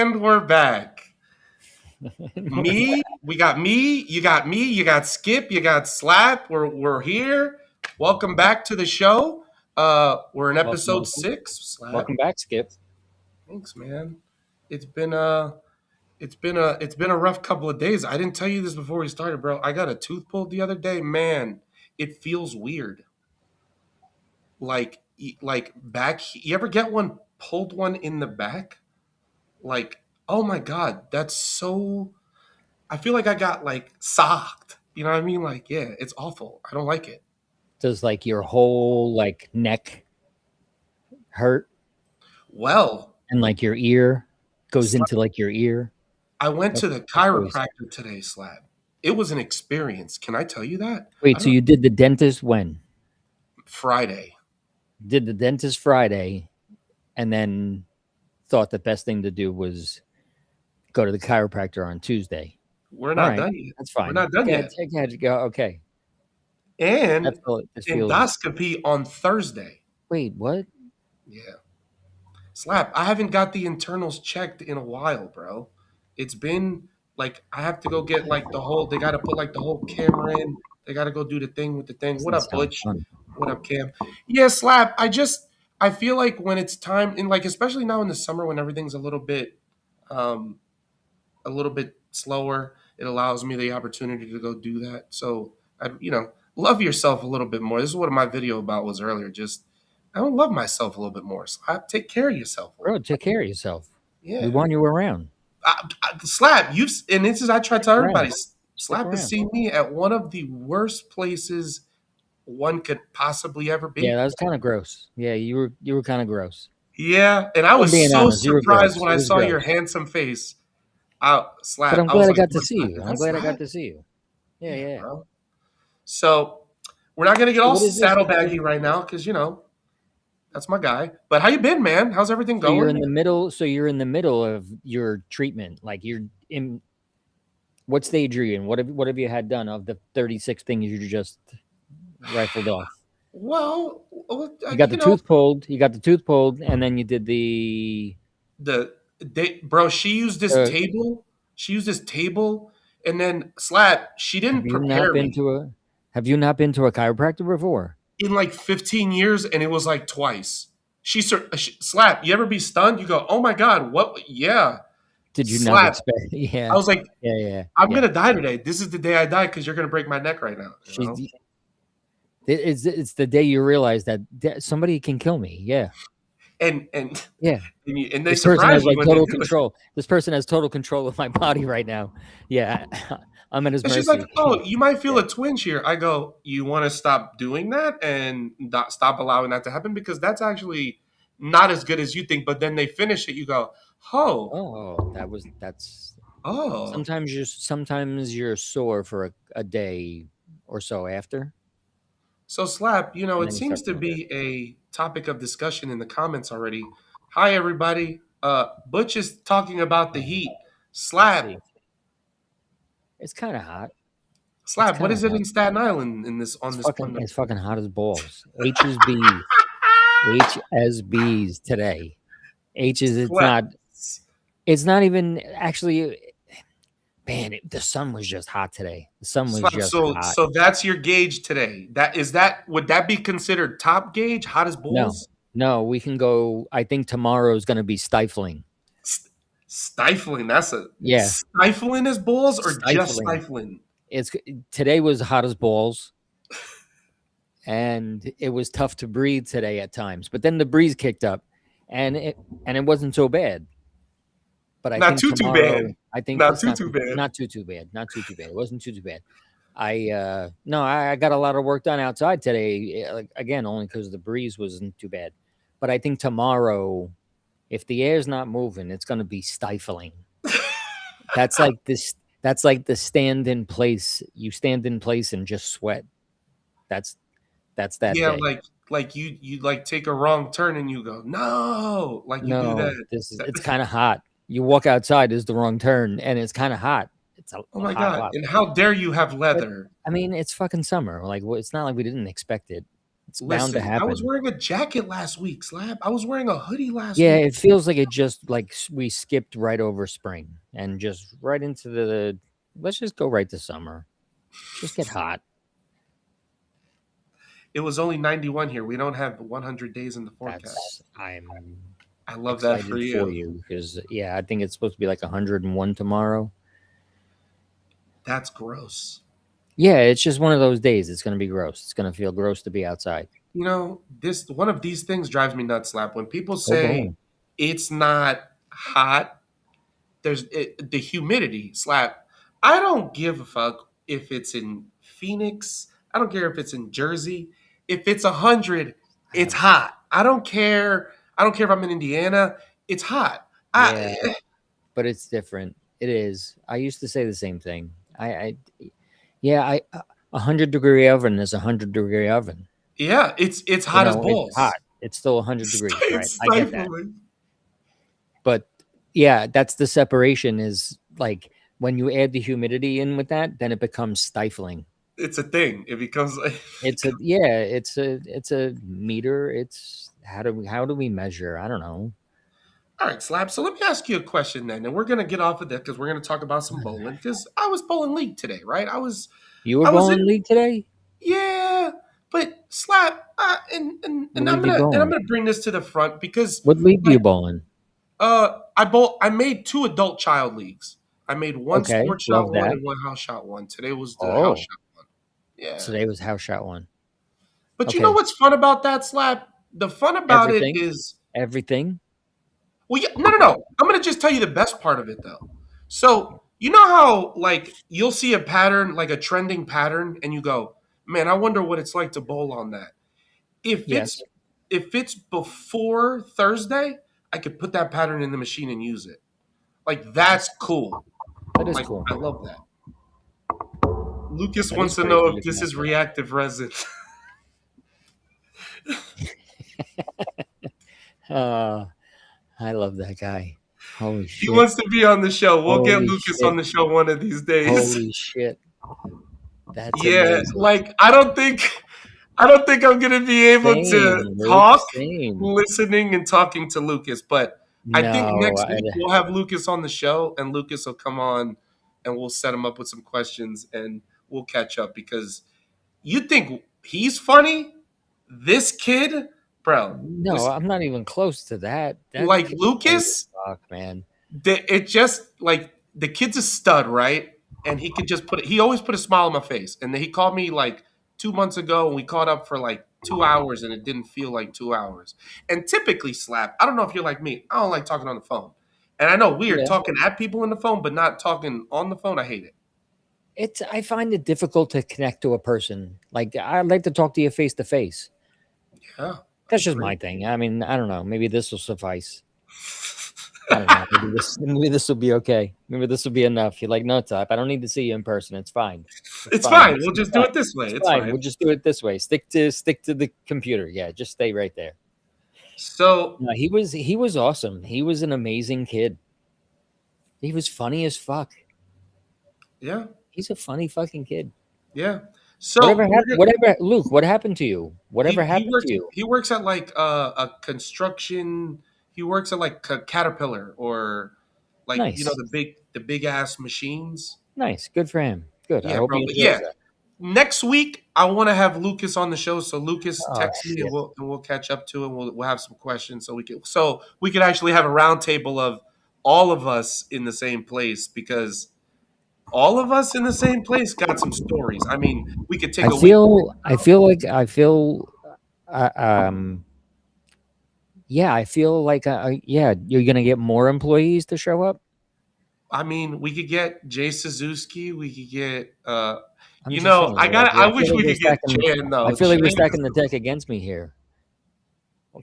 And we're back. We got me, you got me, you got Skip, you got Slap. We're here. Welcome back to the show. We're in Welcome, episode welcome, 6, Slap. welcome back, Skip. Thanks, man. It's been it's been a rough couple of days. I didn't tell you this before we started, bro. I got a tooth pulled the other day. Man, it feels weird. Like back, you ever get one in the back? Like, oh my god, that's so I feel like I got like socked. You know what I mean? Like, yeah, it's awful. I don't like it. Does like your whole like neck hurt Well, and like your ear goes Slab, into like your ear? I went to the That's always chiropractor today, Slab. It was an experience. Can I tell you that? I wait. So don't you did the dentist when? Friday. Did the dentist Friday, and then thought the best thing to do was go to the chiropractor on Tuesday. We're All not right, done yet. that's We're fine. not done yet. Go ahead, go. Okay, And that's all. This feels. endoscopy on Thursday. Wait, what? Yeah. Slap. I haven't got the internals checked in a while, bro. It's been like I have to go get like they gotta put like the whole camera in. They gotta go do the thing with the thing. What Doesn't up, sound Butch? fun. What up, Cam? Yeah, Slap. I feel like when it's time and like especially now in the summer when everything's um a little bit slower, it allows me the opportunity to go do that. So I love yourself a little bit more. This is what my video about was earlier. Just I don't love myself a little bit more. Slap. Take care of yourself a little Bro, bit. take care of yourself. We Yeah. want you around. Slap, and this is I try to tell Stick everybody. around. Stick Slap has around. seen me at one of the worst places one could possibly ever Yeah, be. that was kind of gross. Yeah, you were kind of gross. Yeah, and I I'm was being so honest. You were surprised gross. when It I was saw your gross. handsome face. But Slap. I'm I was glad I like, got to "What's see that? you. Is I'm that glad I got Slap?" to see you. Yeah, Yeah, yeah. bro. So we're not gonna get So all what is this? saddlebaggy right now because that's my guy. But how you been, man? How's everything So you're in going? the middle. So you're in the middle of your treatment. Like you're in. What stage are you in? What have you had done of the 36 things you just rifled off? Well, You got the tooth pulled. You got the tooth pulled, and then you did the. bro, she used this Uh, table. She used this table, and then Slap. She have didn't you not prepare been me to a? Have you not been to a chiropractor before? in like 15 years, and it was like twice. Slap. You ever be stunned? You go, oh my god, what? Yeah, Did you not Slap. expect? I Yeah, was like, yeah, yeah, I'm yeah. gonna die today. This is the day I die because you're gonna break my neck right now. She's it's the day you realize that somebody can kill me. Yeah, And and yeah. and they This person surprise has you like when they total do it. control. This person has total control of my body right now. Yeah, I'm at his And she's like, mercy. "Oh, you might feel Yeah. a twinge here." I go, "You want to stop doing that and not stop allowing that to happen because that's actually not as good as you think." But then they finish it. You go, "Oh, Oh, that's. oh." Sometimes you're sore for a day or so after, So Slap, and it then you seems start to feeling good. be a topic of discussion in the comments already. Hi, everybody. Butch is talking about the heat. Let's Slap, see. It's kind of hot. It's Slap. What kind of is it hot. in Staten Island in this on It's this fucking one? it's fucking hot as balls. HSBs today. H is Slap. it's not even actually. Man, the sun was just hot today. The sun was Slap. just So hot. so that's your gauge today. Would that be considered top gauge? Hot as No, bulls? no, we can go. I think tomorrow is going to be stifling. St- Stifling. That's a Yeah, stifling as balls or just stifling. stifling? It's today was hot as balls, and it was tough to breathe today at times. But then the breeze kicked up, and it wasn't so bad. But I Not think too bad. tomorrow, I think Not it's too bad. not too bad, not too bad. It wasn't too bad. No, I got a lot of work done outside today. Like, again, only because the breeze wasn't too bad. But I think tomorrow, if the air's not moving, it's going to be stifling. That's like this. That's like the stand in place. You stand in place and just sweat. That's that's that Yeah, day. like you like take a wrong turn and you go no, like you do No, that. it's kind of hot. You walk outside is the wrong turn, and it's kind of hot. It's Oh a my hot god! lot. And how dare you have But leather? I mean, it's fucking summer. Like, it's not like we didn't expect it. It's bound to Listen, I was happen. wearing a jacket last week, Slab. I was wearing a hoodie last Yeah, week. it feels like it just like we skipped right over spring and just right into the. Let's just go right to summer. Just get hot. It was only 91 here. We don't have 100 days in the forecast. I'm I love that for excited for you. you because yeah, I think it's supposed to be like 101 tomorrow. That's gross. Yeah, it's just one of those days. It's gonna be gross. It's gonna feel gross to be outside. You know, this one of these things drives me nuts, Slap. When people Go say bowling. it's not hot, the humidity, Slap. I don't give a fuck if it's in Phoenix. I don't care if it's in Jersey. If it's 100, it's Ouch. hot. I don't care. I don't care if I'm in Indiana. It's hot. Yeah, I but it's different. It is. I used to say the same thing. Yeah, 100-degree oven is 100-degree oven. Yeah, it's You hot as know, it's hot. balls. It's still 100 degrees, right? It's I get that. stifling. But yeah, that's the separation is like when you add the humidity in with that, then it becomes stifling. It's a thing. It becomes like It's a meter. It's how do we measure? I don't know. all right, Slab. So let me ask you a question then, and we're gonna get off of that because we're gonna talk about some bowling. Because I was bowling league today, right? You were I was bowling in, league today? yeah, but Slab, What and league you I'm bowling? gonna bring this to the front because What league do like you bowling? I made two adult child leagues. I made one Okay, sports shot love one that. and one house shot one. Today was the house Oh, shot one. Yeah. today was house shot one. But you know Okay, what's fun about that, Slap? The fun about it everything, is, everything. well, yeah, no, no, no. I'm gonna just tell you the best part of it though. So you know how like you'll see a pattern, like a trending pattern, and you go, "Man, I wonder what it's like to bowl on that." If it's Yes, if it's before Thursday, I could put that pattern in the machine and use it. Like that's cool. that is Like cool. I love that. Lucas That is wants to know crazy if to this is connect it. reactive resin. Uh, I love that guy. Holy He shit! wants to be on the show. We'll get Holy Lucas on shit! the show one of these days. Holy shit! That's Yeah, amazing. like I don't think I'm gonna be able to Same, Luke. talk, Same. listening and talking to Lucas, but I think No, next week we'll have Lucas on the show and Lucas will come on and we'll set him up with some questions and we'll catch up because you think he's funny? This kid, bro, no, this I'm not even close to that. That like kid's funny as Lucas, fuck, man. it just like the kid's a stud, right? And he could just put it. He always put a smile on my face. And then he called me like 2 months ago, and we caught up for like 2 hours, and it didn't feel like 2 hours. And typically, Slap, I don't know if you're like me. I don't like talking on the phone. And I know weird Yeah, talking at people in the phone, but not talking on the phone. I hate it. I find it difficult to connect to a person. Like I'd like to talk to you face to face. Yeah, I That's just agree. my thing. I mean, I don't know. Maybe this will suffice. I don't know. Maybe this will be okay. Maybe this will be enough. You're like, no, Top. I don't need to see you in person. It's fine. It's It's fine. fine. We'll It's just do fine. it this way. It's It's fine. fine. We'll just do it this way. Stick to the computer. Yeah, just stay right there. So, No, he was awesome. He was an amazing kid. He was funny as fuck. yeah, He's a funny fucking kid. yeah. So Whatever we're happened? gonna. Luke? What happened to you? Whatever He happened works to you? he works at like a construction. He works at like Caterpillar or like Nice, the big ass machines. nice. Good for him. Good. I Yeah, hope bro. he But enjoys yeah, that. next week I want to have Lucas on the show. So Lucas, Oh text me and shit. we'll catch up to it. And we'll have some questions so we could actually have a roundtable of all of us in the same place because all of us in the same place got some stories. I mean, we could take I a week. feel. I feel like. I feel. Uh, um. Yeah. I feel like. Yeah. You're gonna get more employees to show up. I mean, we could get Jay Suzuki. We could get, I'm just saying. Like, I I feel wish like we we're could get stacking. Chan I though. feel like Chan we're is stacking the deck against me here.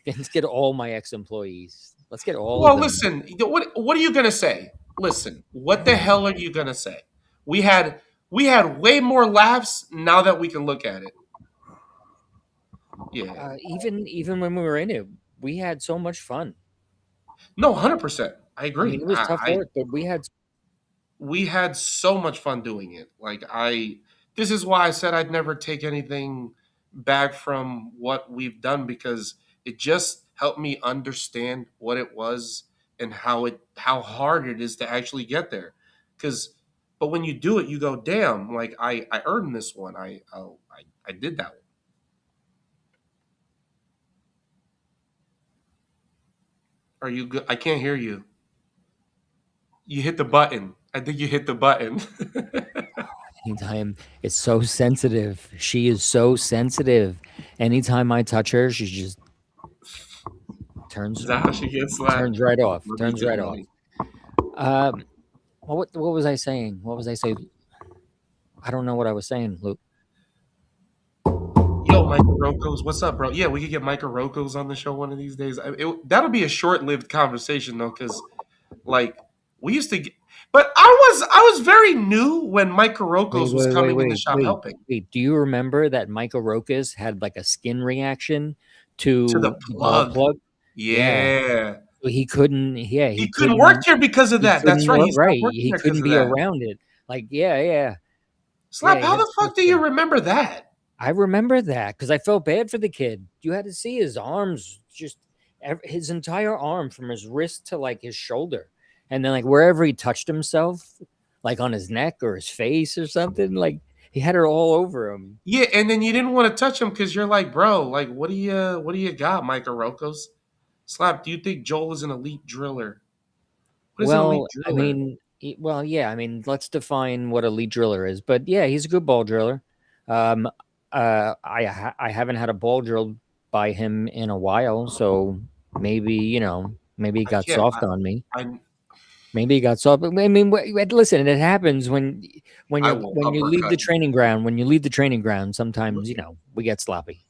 Let's get all my ex-employees. Let's get all of well. them. Listen, what are you gonna say? Listen, what the hell are you gonna say? We had we had way more laughs now that we can look at it. Yeah, Even when we were in it, we had so much fun. no, 100%. I I mean, agree. it was tough I work, but we had. we had so much fun doing it. Like I, this is why I said I'd never take anything back from what we've done because it just helped me understand what it was and how hard it is to actually get there. Because, but when you do it, you go, damn, like I earned this one. I did that one. Are you good? I can't hear you. You hit the button. I think you hit the button. Anytime it's so sensitive. She is so sensitive. Anytime I touch her, she just Is turns that how she gets slapped? turns right off. Love you Turns too, right off. buddy. What was I saying? What was I saying? I don't know what I was saying, Luke. Yo, Michael Rocos, what's up, bro? Yeah, we could get Michael Rocos on the show one of these days. That'll be a short-lived conversation though, because like we used to get, but I was very new when Michael Wait, Rocos was wait, wait, coming in the wait, shop wait, helping wait. Do you remember that Michael Rokas had like a skin reaction to the to the ball plug. plug? Yeah. Yeah, So he couldn't, yeah, he couldn't work here because of he that. That's couldn't right. work He right. stopped working He there because couldn't of be that. around it. Like, yeah. Yeah, Slap, he how had the split fuck do you skin. remember that? I remember that because I felt bad for the kid. You had to see his arms, just his entire arm from his wrist to like his shoulder. And then like wherever he touched himself, like on his neck or his face or something, like he had it all over him. Yeah, and then you didn't want to touch him because you're like, bro, like what do you got, Michael Rocos? Slap, do you think Joel is an elite driller? What is an elite Well, I driller? mean, well, yeah, I mean, let's define what a lead driller is. But yeah, he's a good ball driller. Um, I haven't had a ball drilled by him in a while, so maybe maybe he I got can't. soft on me. I Maybe he got soft. I mean, listen, it happens I will when you leave uppercut the training ground. When you leave the training ground, sometimes you. we get sloppy.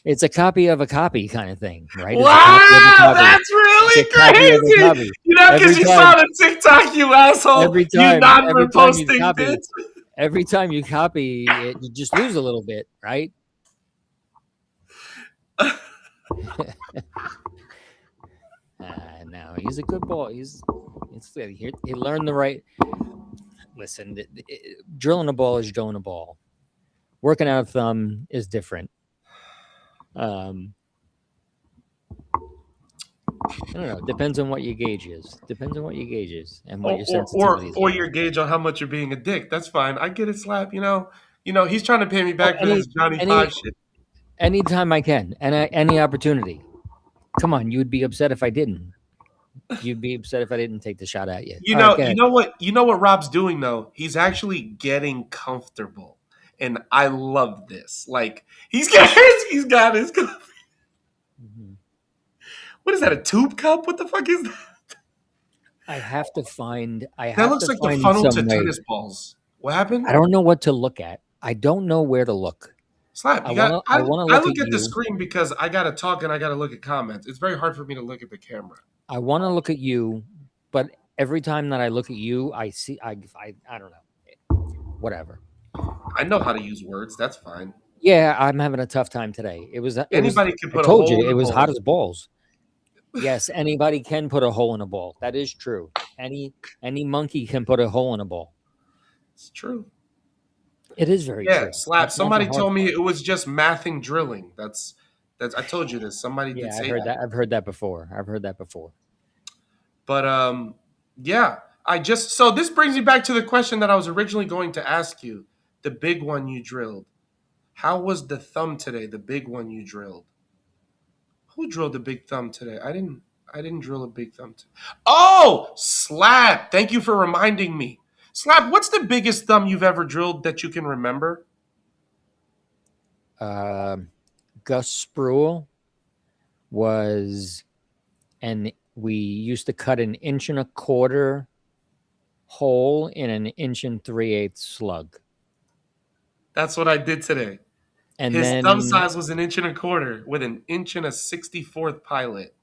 It's a copy of a copy kind of thing, right? It's a copy of a Wow, copy. that's It's a really copy of a crazy. copy. You know, because Every you saw time, the TikTok, you asshole. You not every time you reposting copy, bits. every time you copy it, you just lose a little bit, right? No, he's a good ball. He learned the right. Listen, drilling a ball is drilling a ball. Working out a thumb is different. Um, I don't know. Depends on what your gauge is. Depends on what your gauge is and what your sensitivities Or are. your gauge on how much you're being a dick. That's fine. I get it, slap. He's trying to pay me Oh, back for this Johnny any Five shit. anytime I can, and any opportunity. Come on, you would be upset if I didn't. You'd be upset if I didn't take the shot at you. You All right, know, go you ahead. know what, you know what Rob's doing though. He's actually getting comfortable, and I love this. Like he's got his. Mhm. What is that? A tube cup? What the fuck is that? I have to find. I That have looks to like the find funnel to some way. tennis balls. What happened? I don't know what to look at. I don't know where to look. Slap, I you got. wanna. I wanna I look at look at the you. screen because I gotta talk and I gotta look at comments. It's very hard for me to look at the camera. I wanna look at you, but every time that I look at you, I see. I don't know. Whatever. I know how to use words. That's fine. Yeah, I'm having a tough time today. It was. It was. Anybody can I put a told you hole in it the was hot ball. as balls. Yes, anybody can put a hole in a ball. That is true. Any monkey can put a hole in a ball. It's true. It is very Yeah, true. slap. That's not the Somebody hard told me part. it was just mathing drilling. That's. I told you this. Somebody did Yeah, I've say heard that. that. I've heard that before. I've heard that before. But yeah. So this brings me back to the question that I was originally going to ask you. The big one you drilled. How was the thumb today? The big one you drilled. Who drilled the big thumb today? I didn't drill a big thumb. Oh, Slap! Thank you for reminding me. Slap, what's the biggest thumb you've ever drilled that you can remember? Um, Gus Spruill was, and we used to cut an inch and a quarter hole in an inch and 3/8 slug, That's what I did today. and His thumb then size was an inch and a quarter with an inch and a 64th pilot.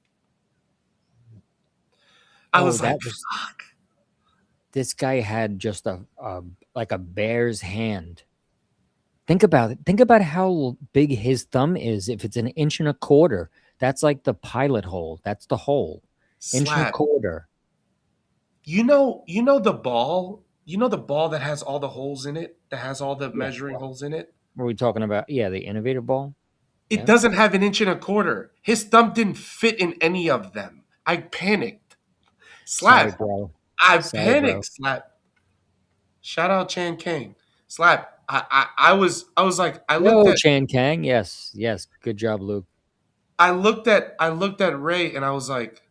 I oh, was like, that was fuck. this guy had just a like a bear's hand. Think about it. Think about how big his thumb is. If it's an inch and a quarter, that's like the pilot hole. That's the hole. Inch and a Slap. quarter. You know the ball that has all the holes in it, that has all the Yeah. measuring holes in it. Were we talking about? Yeah, the innovator ball. It Yeah. doesn't have an inch and a quarter. His thumb didn't fit in any of them. I panicked. Sorry, Slap. bro. I Sorry, bro. panicked. Slap. Shout out Chan Kang. Slap. I was like, Yo, Chan Kang. Yes, yes. Good job, Luke. I looked at Ray and I was like,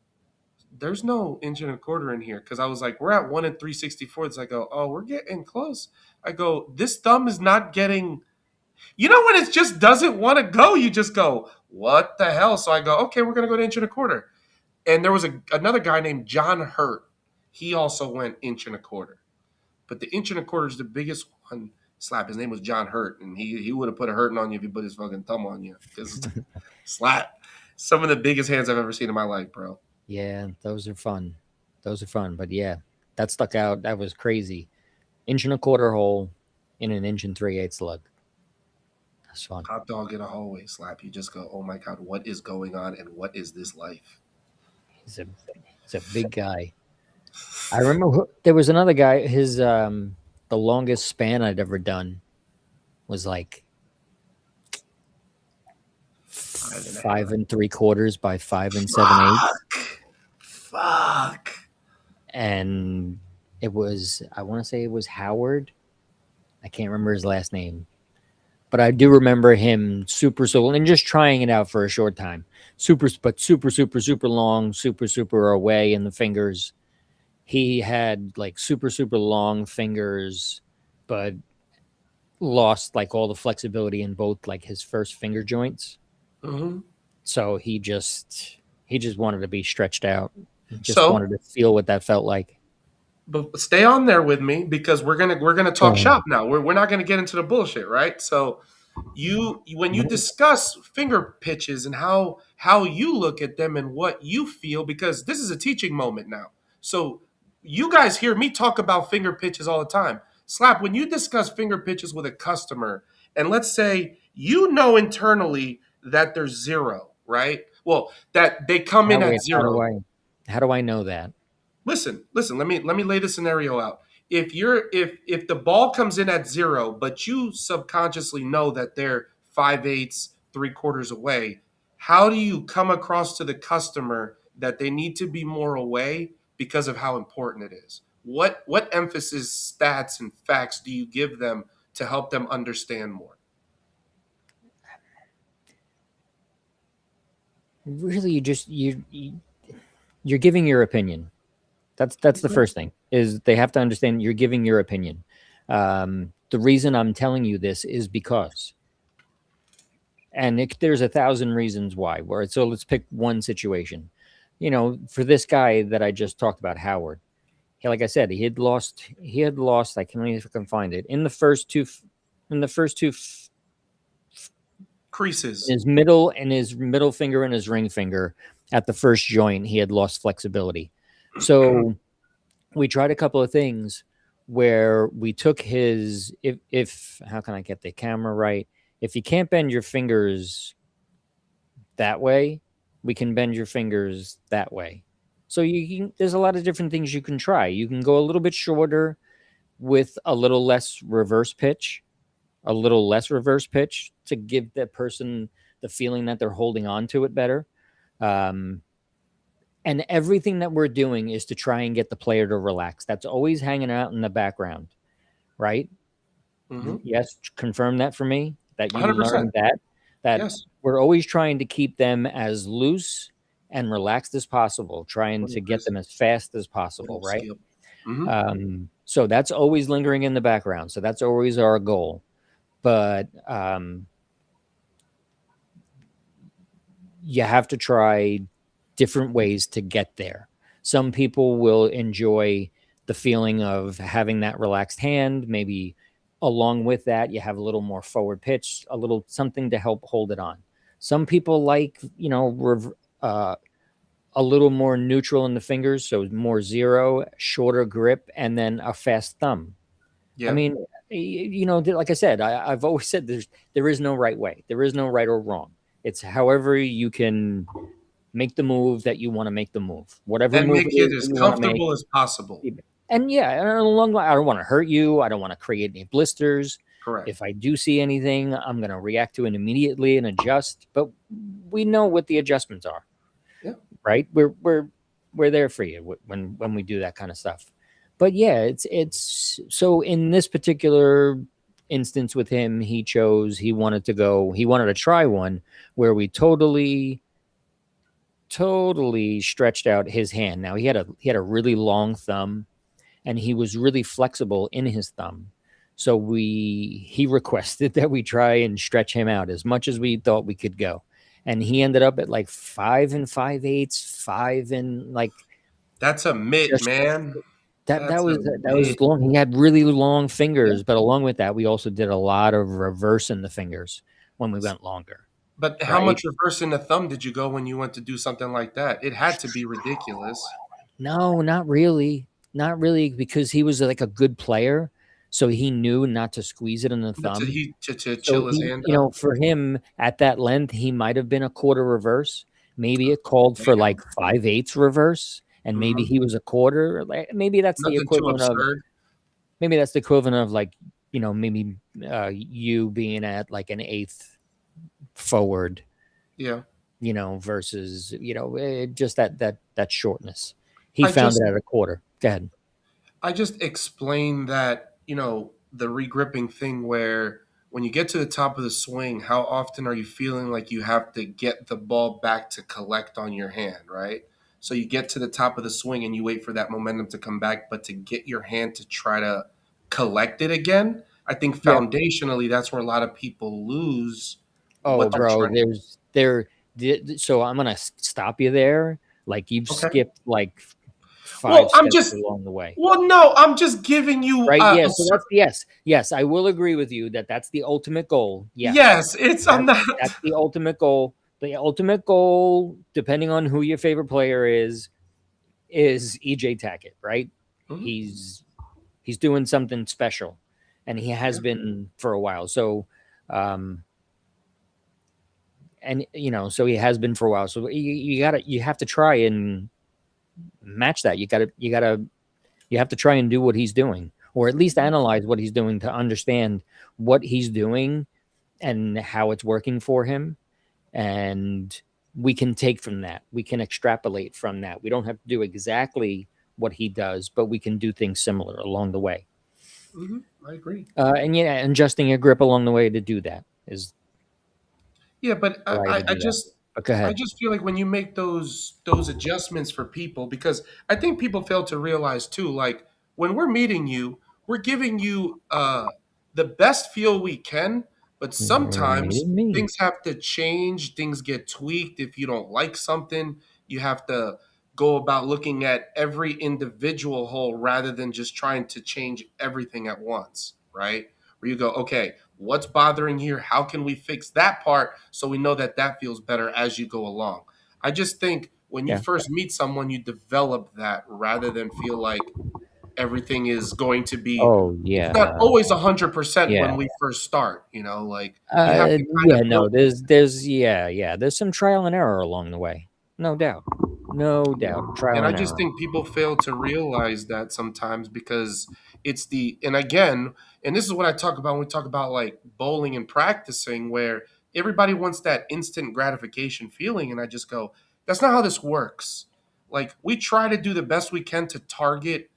there's no inch and a quarter in here. Cause I was like, we're at 1 and 3/64. I go, oh, we're getting close. I go, this thumb is not getting, you know, when it just doesn't want to go, you just go, what the hell? So I go, okay, we're gonna go to inch and a quarter. And there was another guy named John Hurt. He also went inch and a quarter. But the inch and a quarter is the biggest one. Slap. His name was John Hurt, and he would have put a hurting on you if he put his fucking thumb on you. Because slap, some of the biggest hands I've ever seen in my life, bro. Yeah, those are fun. Those are fun. But yeah, that stuck out. That was crazy. Inch and a quarter hole in an inch and 3/8 slug. That's fun. Hot dog in a hallway slap. You just go, oh my god, what is going on, and what is this life? He's a he's a big guy. I remember there was another guy. His the longest span I'd ever done was like 5 3/4 by 5 7/8, Fuck. and it was, I want to say it was Howard. I can't remember his last name, but I do remember him super so and just trying it out for a short time. Super long, super away in the fingers. He had like super long fingers, but lost like all the flexibility in both like his first finger joints. Mm-hmm. So he just wanted to be stretched out. He just So, wanted to feel what that felt like. but stay on there with me because we're gonna talk shop now. We're not gonna get into the bullshit, right? So you when you discuss finger pitches and how you look at them and what you feel, because this is a teaching moment now. So you guys hear me talk about finger pitches all the time. Slap, when you discuss finger pitches with a customer, and let's say you know internally that there's zero, right? Well, that they come in How at wait, zero. how do I know that? Listen, let me lay the scenario out. If the ball comes in at zero, but you subconsciously know that they're 5/8 3/4 away, how do you come across to the customer that they need to be more away because of how important it is? What emphasis, stats, and facts do you give them to help them understand more? Really, you're giving your opinion. That's the first thing, is they have to understand you're giving your opinion. The reason I'm telling you this is because, and there's 1,000 reasons why. Where so let's pick one situation. For this guy that I just talked about, Howard. Like I said, he had lost. He had lost. I can, if I can find it, in the first two. In the first two, Creases. his middle finger and his ring finger at the first joint, he had lost flexibility. So we tried a couple of things where we took his, if how can I get the camera right? If you can't bend your fingers that way, we can bend your fingers that way. So there's a lot of different things you can try. You can go a little bit shorter with a little less reverse pitch, to give that person the feeling that they're holding on to it better. Um, and everything that we're doing is to try and get the player to relax. That's always hanging out in the background, right? Mm-hmm. Yes, confirm that for me, that you 100%. learned that Yes. we're always trying to keep them as loose and relaxed as possible, trying to get 100%. them as fast as possible, right? Skill. Mm-hmm. So that's always lingering in the background. So that's always our goal. But you have to try different ways to get there. Some people will enjoy the feeling of having that relaxed hand. Maybe along with that, you have a little more forward pitch, a little something to help hold it on. Some people like, a little more neutral in the fingers, so more zero, shorter grip, and then a fast thumb. I Yeah. mean, like I said, I've always said there is no right way. There is no right or wrong. It's however you can make the move that you want to make the move. Whatever And move make it it is as that you want to make. comfortable as possible. And yeah, and along, I don't want to hurt you. I don't want to create any blisters. Correct. If I do see anything, I'm going to react to it immediately and adjust. But we know what the adjustments are, Yeah. right? We're there for you when we do that kind of stuff. But yeah, it's so in this particular instance with him, he wanted to try one where we totally stretched out his hand. Now he had a really long thumb, and he was really flexible in his thumb. So he requested that we try and stretch him out as much as we thought we could go. And he ended up at like 5 and 5/8, five and like That's a mitt, just man. that That's was a that was mitt. long. He had really long Yeah. fingers, but along with that, we also did a lot of reverse in the fingers when we went longer, But how right? much reverse in the thumb did you go when you went to do something like that? It had to be ridiculous. No, not really. Not really, because he was like a good player. So he knew not to squeeze it in the But thumb. to So chill his he, hand up. for him at that length, he might have been a quarter reverse. Maybe it called for Damn. like 5/8 reverse, and maybe Hmm. he was a quarter. Like maybe that's the Nothing too equivalent of absurd. like maybe you being at like an eighth forward, Yeah. versus just that shortness. He I found just it at a quarter. Go ahead. I just explained that, the regripping thing where when you get to the top of the swing, how often are you feeling like you have to get the ball back to collect on your hand, right? So you get to the top of the swing and you wait for that momentum to come back, but to get your hand to try to collect it again, I think Yeah. foundationally that's where a lot of people lose Oh, what they're bro, trying to do. so I'm gonna stop you there. Like you've Okay. skipped like Well, five steps along the way. no, I'm just giving you Right? a Yeah. So that's yes, yes. I will agree with you that that's the ultimate goal. Yes, yes, it's I'm that's not that's the ultimate goal. The ultimate goal, depending on who your favorite player is EJ Tackett. Right? Mhm. He's doing something special, and he has Yeah. been for a while. So, um, and so he has been for a while. So you have to try and match that. You have to try and do what he's doing, or at least analyze what he's doing to understand what he's doing and how it's working for him. And we can take from that. We can extrapolate from that. We don't have to do exactly what he does, but we can do things similar along the way. I agree. And yeah, and adjusting your grip along the way to do that is Yeah, but allow you to I do that. just But go I ahead. just feel like when you make those adjustments for people, because I think people fail to realize too, like when we're meeting you, we're giving you the best feel we can, but You're sometimes meeting me. things have to change, things get tweaked. If you don't like something, you have to go about looking at every individual hole rather than just trying to change everything at once, right? Where you go, okay, what's bothering here? How can we fix that part so we know that that feels better as you go along? I just think when you Yeah. first meet someone, you develop that rather than feel like everything is going to be. Oh It's not yeah. always 100% Yeah. when we first start. Like you have to kind Yeah, of no, build. there's some trial and error along the way. No doubt. No doubt. Trial And I and just error. think people fail to realize that sometimes because and again, and this is what I talk about when we talk about like bowling and practicing, where everybody wants that instant gratification feeling. And I just go, that's not how this works. Like we try to do the best we can to target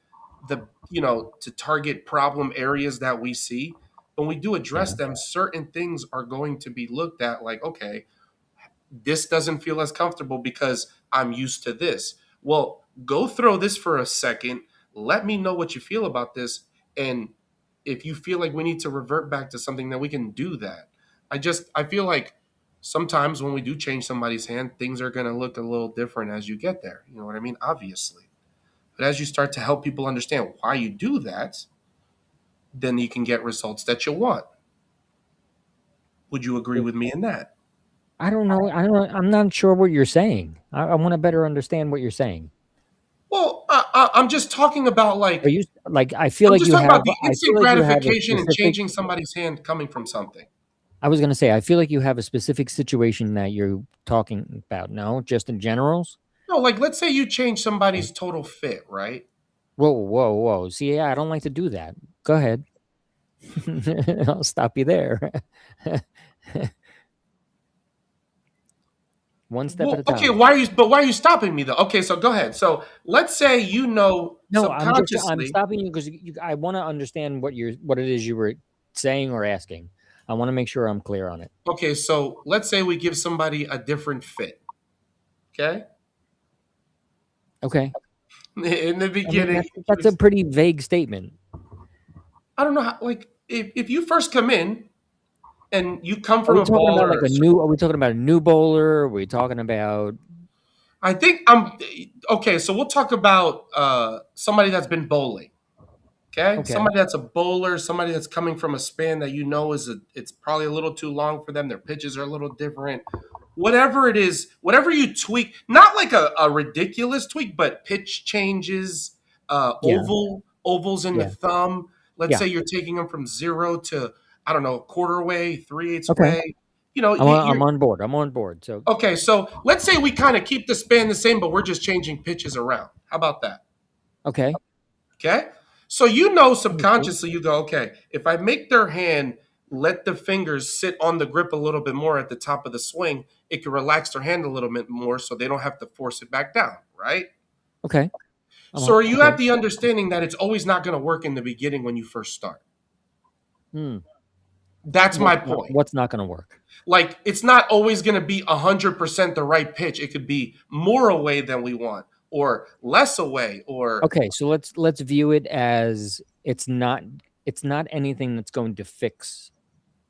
to target problem areas that we see. When we do address Yeah. them, certain things are going to be looked at like, okay, this doesn't feel as comfortable because I'm used to this. Well, go throw this for a second. Let me know what you feel about this. And if you feel like we need to revert back to something, then we can do that. I feel like sometimes when we do change somebody's hand, things are going to look a little different as you get there. You know what I mean? Obviously. But as you start to help people understand why you do that, then you can get results that you want. Would you agree with me in that? I don't know. I don't. I'm not sure what you're saying. I want to better understand what you're saying. Well, I'm just talking about Are like you like? I feel I'm like just you talking have. about the I feel instant like you have a gratification and specific. changing somebody's hand coming from something. I was gonna say. I feel like you have a specific situation that you're talking about. No, just in generals. No, like let's say you change somebody's total fit, right? Whoa, whoa, whoa. See, yeah, I don't like to do that. Go ahead. I'll stop you there. One step at Well, a okay, time. why are you stopping me though? Okay, so go ahead. So let's say you know No, I'm subconsciously. stopping you because I want to understand what it is you were saying or asking. I want to make sure I'm clear on it. Okay, so let's say we give somebody a different fit. Okay, Okay. in the I mean, beginning, that's a pretty vague statement. I don't know how. Like, if you first come in and you come Are from we a talking about baller, like a new? Are we talking about a new bowler? Are we talking about? I think I'm okay. So we'll talk about somebody that's been bowling. Okay, Okay. somebody that's a bowler, somebody that's coming from a span that you know it's probably a little too long for them. Their pitches are a little different. Whatever it is, whatever you tweak, not like a ridiculous tweak, but pitch changes, Yeah. ovals in the Yeah. thumb. Let's Yeah. say you're taking them from 0 to, I don't know, a quarter way, 3/8 Okay. way. You know, I'm you're on board. I'm on board. So okay. So let's say we kind of keep the span the same, but we're just changing pitches around. How about that? okay. Okay. So you know Understood. subconsciously, you go, okay, if I make their hand let the fingers sit on the grip a little bit more at the top of the swing, it can relax their hand a little bit more so they don't have to force it back down, right? Okay. So are you Okay. at the understanding that it's always not going to work in the beginning when you first start? Hmm. That's my point. What's not going to work? Like it's not always going to be 100% the right pitch. It could be more away than we want or less away or Okay, so let's view it as it's not anything that's going to fix,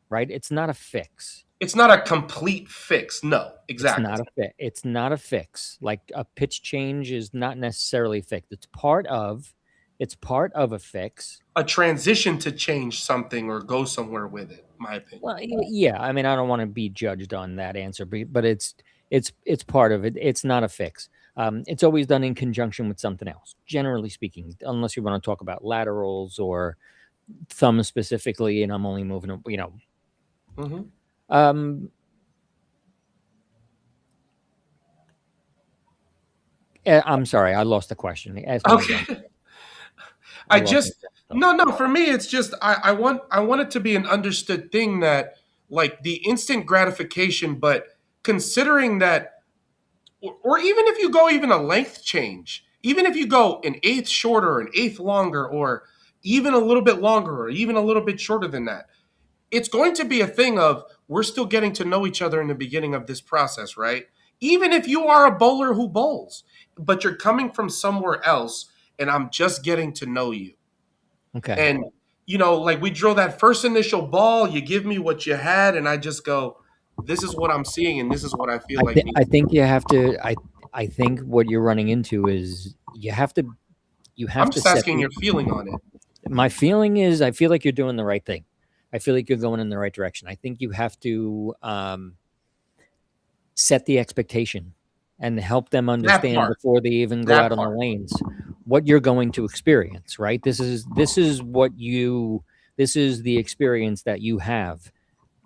right? It's not a fix. it's not a complete fix. No, It's exactly. not a fix. It's not a fix. Like a pitch change is not necessarily fixed. It's part of a fix. A transition to change something or go somewhere with it, my opinion. Well, yeah. I mean, I don't want to be judged on that answer, but it's part of it. It's not a fix. It's always done in conjunction with something else, generally speaking, unless you want to talk about laterals or thumb specifically, and I'm only moving them, Hmm. Um, I'm sorry, I lost the question. Ask me again. Okay. I I lost my just train of thought. no. For me, it's just I want it to be an understood thing that like the instant gratification, but considering that, or even if you go even a length change, even if you go an eighth shorter, an eighth longer, or even a little bit longer, or even a little bit shorter than that, it's going to be a thing of we're still getting to know each other in the beginning of this process, right? Even if you are a bowler who bowls, but you're coming from somewhere else and I'm just getting to know you. Okay. And like we drill that first initial ball, you give me what you had and I just go, this is what I'm seeing and this is what I feel like I needs. think you have to. I think what you're running into is you have I'm to just set asking the. your feeling on it. My feeling is I feel like you're doing the right thing. I feel like you're going in the right direction. I think you have to set the expectation and help them That understand part. before they even go That out on the part. lanes what you're going to experience, right? This is the experience that you have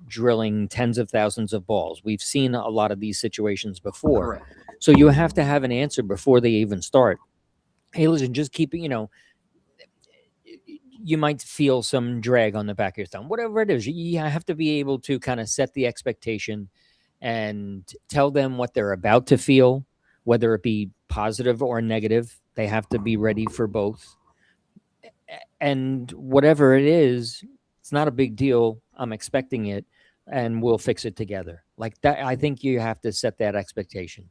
drilling tens of thousands of balls. We've seen a lot of these situations before. Correct. So you have to have an answer before they even start. Hey, listen, just keep it, you might feel some drag on the back of your thumb, whatever it is. You have to be able to kind of set the expectation and tell them what they're about to feel, whether it be positive or negative. They have to be ready for both. And whatever it is, it's not a big deal. I'm expecting it and we'll fix it together. Like that, I think you have to set that expectation.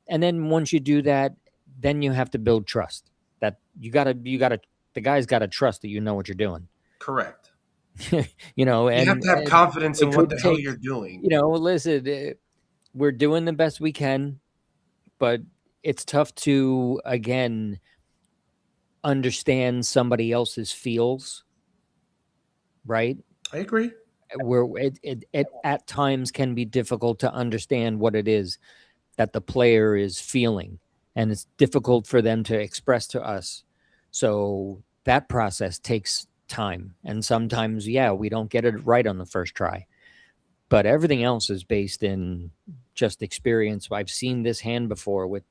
And then once you do that, then you have to build trust. That you gotta the guy's gotta trust that you know what you're doing. Correct. You have And, to have confidence it in what could the hell take, you're doing. listen, we're doing the best we can, but it's tough to again understand somebody else's feels, right? I agree. Where it at times can be difficult to understand what it is that the player is feeling, and it's difficult for them to express to us. So that process takes time, and sometimes, yeah, we don't get it right on the first try. But everything else is based in just experience. I've seen this hand before with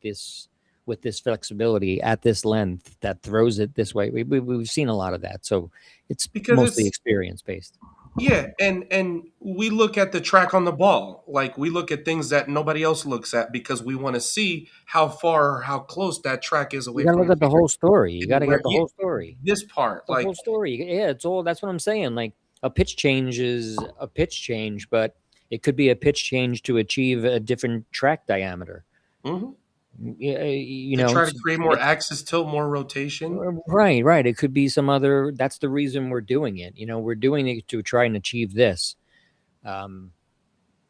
with this flexibility at this length that throws it this way. We've seen a lot of that. So it's because mostly it's experience based. yeah, and we look at the track on the ball. Like we look at things that nobody else looks at because we want to see how far or how close that track is You away got to from look the at the field. whole story. You got And to where get the whole story. this part, The whole like story. Yeah, it's all. That's what I'm saying. Like a pitch change is a pitch change, but it could be a pitch change to achieve a different track diameter. mhm, Yeah, you to know, try to create more axis tilt, more rotation. right, right. It could be some other. That's the reason we're doing it. We're doing it to try and achieve this. Um,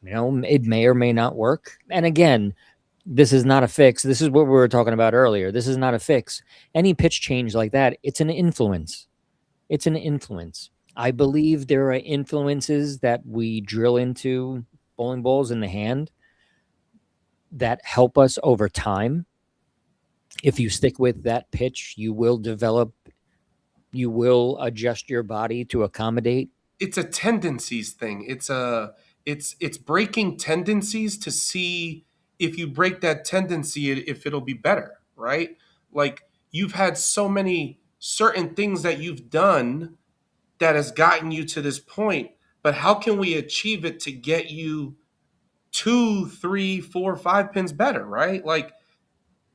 it may or may not work. And again, this is not a fix. This is what we were talking about earlier. This is not a fix. Any pitch change like that, it's an influence. It's an influence. I believe there are influences that we drill into bowling balls in the hand that help us over time. If you stick with that pitch, you will develop, you will adjust your body to accommodate. It's a tendencies thing. It's breaking tendencies to see if you break that tendency if it'll be better, right? Like you've had so many certain things that you've done that has gotten you to this point, but how can we achieve it to get you two, three, four, 5 pins better, right? Like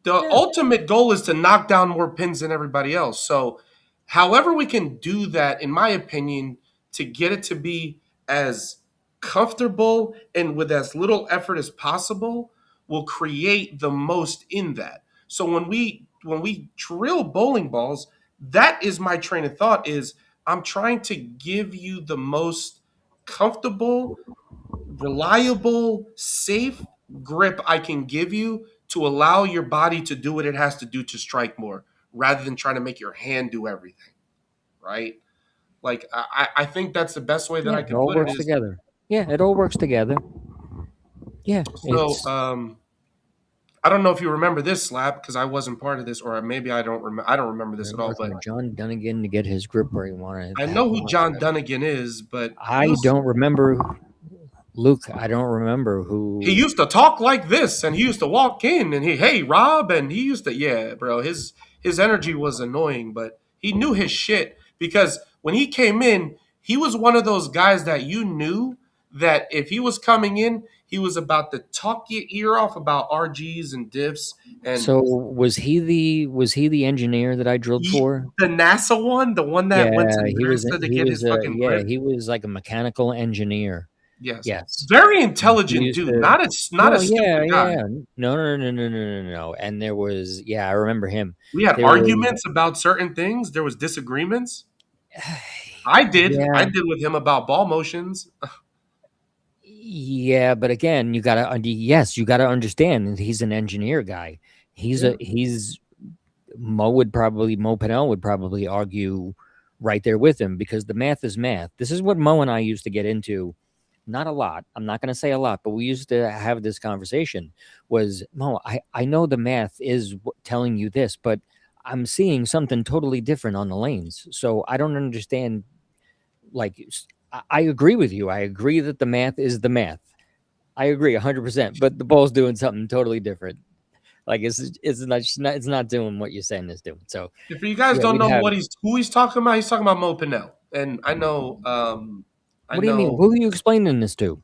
the Yeah. ultimate goal is to knock down more pins than everybody else. So, however, we can do that, in my opinion, to get it to be as comfortable and with as little effort as possible, will create the most in that. So when we drill bowling balls, that is my train of thought. Is I'm trying to give you the most comfortable, reliable, safe grip I can give you to allow your body to do what it has to do to strike more rather than trying to make your hand do everything. Right? Like I think that's the best way that Yeah, I it can all put it works is together. Yeah, it all works together. Yeah, so it's I don't know if you remember this slap because I wasn't part of this, or maybe I don't remember this at all. working But with John Dunnigan to get his grip where he I know who wanted John it. Dunnigan is, but I don't remember Luke. I don't remember he who. used to talk like this, and he used to walk in, and hey Rob, and he used to yeah, bro. His energy was annoying, but he knew his shit because when he came in, he was one of those guys that you knew that if he was coming in, he was about to talk your ear off about RGs and diffs and So was he the engineer that I drilled for? the NASA one, the one that went Yeah, to he was. NASA to He get his was. fucking Yeah, grip. he was like a mechanical engineer. Yes, Yes, very he intelligent used dude, to. not a No, yeah, stupid guy. yeah. No, no, no, no, no, no, no. And there was. Yeah, I remember him. We had There was. arguments about certain things. There was disagreements. I did. I Yeah, did with him about ball motions. yeah, but again, yes, you gotta understand that he's an engineer guy. Yeah. He's Mo Pennell would probably argue right there with him because the math is math. This is what Mo and I used to get into. Not a lot. I'm not going to say a lot, but we used to have this conversation. Was Mo? I know the math is telling you this, but I'm seeing something totally different on the lanes. So I don't understand. Like I agree with you. I agree that the math is the math. I agree 100%. But the ball's doing something totally different. Like it's not doing what you're saying it's doing. So If you guys yeah, don't we'd know have. who he's talking about Mo Pinnell, and I What do you mean? know Who are you explaining this to?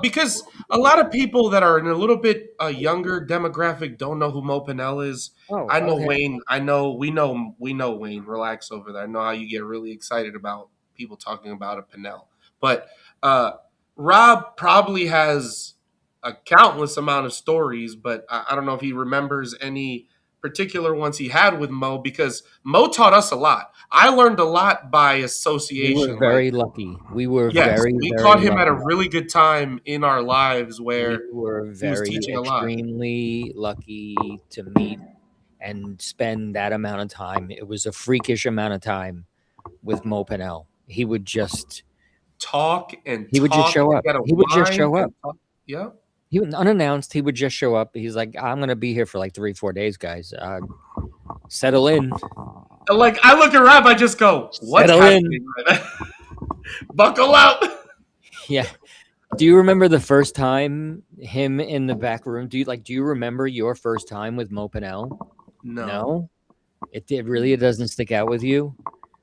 because a lot of people that are in a little bit younger demographic don't know who Mo Pinnell is. Oh, I know okay. Wayne. I know we know Wayne. Relax over there. I know how you get really excited about people talking about a Pinnell, but uh, Rob probably has a countless amount of stories, but I don't know if he remembers any particular ones he had with Mo because Mo taught us a lot. I learned a lot by We were association. Like very lucky. We were yes, very, we very caught him at a lucky. really good time in our lives We where were he was very teaching a lot. extremely lucky to meet and spend that amount of time. It was a freakish amount of time with Mo Pennell. Talk and He would just talk show and up. get a He would just wine show up. and talk. Yeah. He would unannounced. He would just show up. He's like, I'm gonna be here for like 3-4 days, guys. Settle in. And like I look around, I just go, "What's Settle in. happening right now? Buckle out." Yeah. Do you remember the first time him in the back room? Do you remember your first time with Mo Pinnell? No. No? It doesn't stick out with you?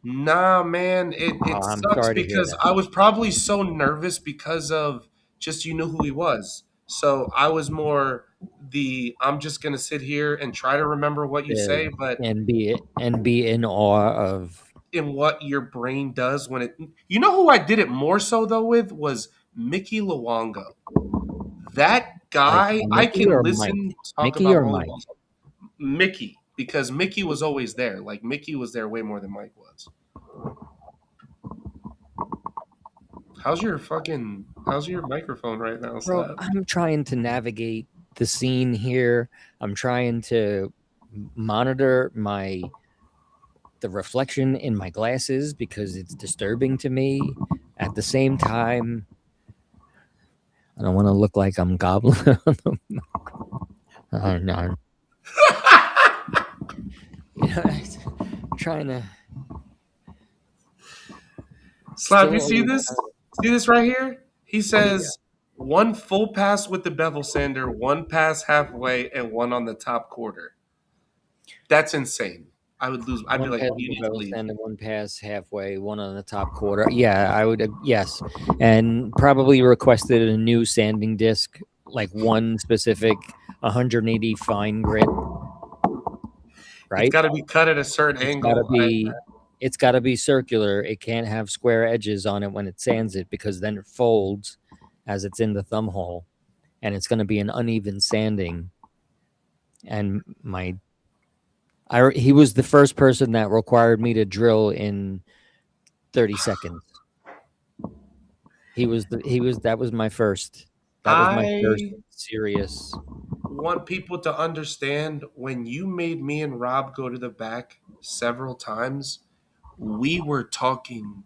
Nah, man, Oh, it I'm sucks sorry to hear because that. I was probably so nervous because of just you knew who he was. So I was more I'm just gonna sit here and try to remember what you The say, but and be in awe of in what your brain does when it you know who I did it more so though with was Mickey Luongo. That like guy I Mickey can or Mike? listen talk Mickey about or Mike? volleyball. Mickey, because Mickey was always there. Like Mickey was there way more than Mike was. How's your microphone right now, Bro, Slab? I'm trying to navigate the scene here. I'm trying to monitor the reflection in my glasses because it's disturbing to me. At the same time, I don't want to look like I'm gobbling. No, you know, I'm trying to Slab, you still see always this? See this right here? He yeah, says one full pass with the bevel sander, one pass halfway, and one on the top quarter. That's insane. I would lose. I'd be one like, pass you to need to Bevel leave. Stand and one pass halfway, one on the top quarter. Yeah, I would. Yes, and probably requested a new sanding disc, like one specific 180 fine grit. It's Right? got to be cut at a certain It's got to angle. be. It's got to be circular. It can't have square edges on it when it sands it because then it folds as it's in the thumb hole, and it's going to be an uneven sanding. And he was the first person that required me to drill in 30 seconds. That was my first. That was my first I serious. want people to understand when you made me and Rob go to the back several times, we were talking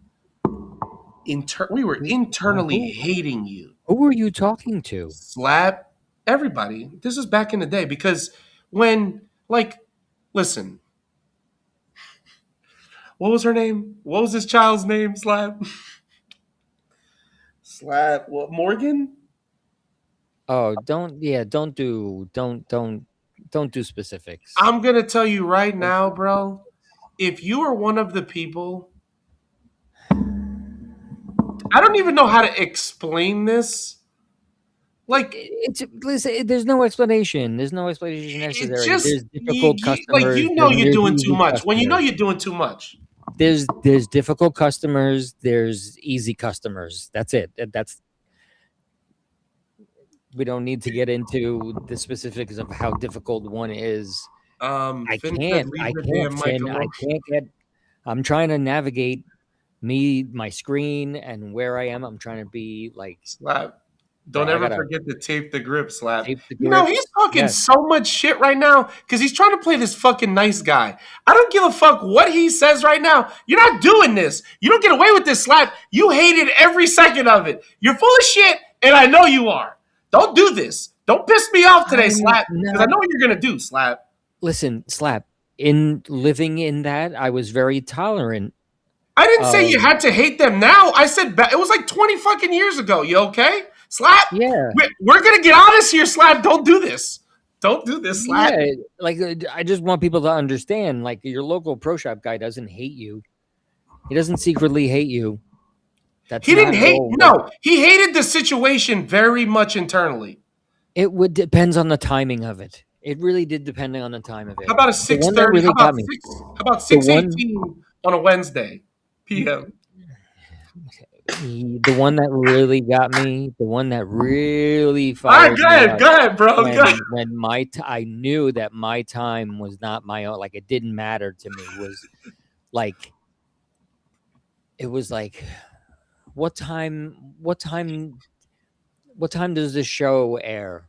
we were internally Who hating you. who were you talking to? Slap everybody. This is back in the day because when like listen, what was her name? What was this child's name? Slap. Slap. What Morgan? Oh, don't do specifics. I'm gonna tell you right Don't now, do bro. If you are one of the people, I don't even know how to explain this. Like It's listen, there's no explanation. There's no explanation it necessary. just There's difficult like customers. you know you're There's doing too easy much. When you know customers. you're doing too much. There's difficult customers. There's easy customers. That's it. That's we don't need to get into the specifics of how difficult one is. Finn said leave I the can't, damn mic Finn. I alone. can't get. I'm trying to navigate my screen, and where I am. I'm trying to be like, Slap. bro. Don't I ever gotta forget to tape the grip, Slap. tape the You know, he's grips. talking Yes, so much shit right now because he's trying to play this fucking nice guy. I don't give a fuck what he says right now. You're not doing this. You don't get away with this, Slap. You hated every second of it. You're full of shit, and I know you are. Don't do this. Don't piss me off today, I'm Slap, because I not. know what you're going to do, Slap. Listen, slap. In living in that, I was very tolerant I didn't say of. you had to hate them now. I said it was like 20 fucking years ago. You okay? Slap. Yeah, We're going to get honest here, Slap. Don't do this. Don't do this, Slap. yeah. Like I just want people to understand. Like your local pro shop guy doesn't hate you. He doesn't secretly hate you. That's He didn't not at hate. all what No, he hated the situation very much internally. it would depends on the timing of it. It really did depending on the time of How it. about a The six one that thirty? really got me. How about The six one eighteen on a Wednesday p.m.? the one that really got me, the one that really All right, fired me up go ahead, bro. Go ahead. when I knew that my time was not my own, like it didn't matter to me, was like it was like what time does this show air?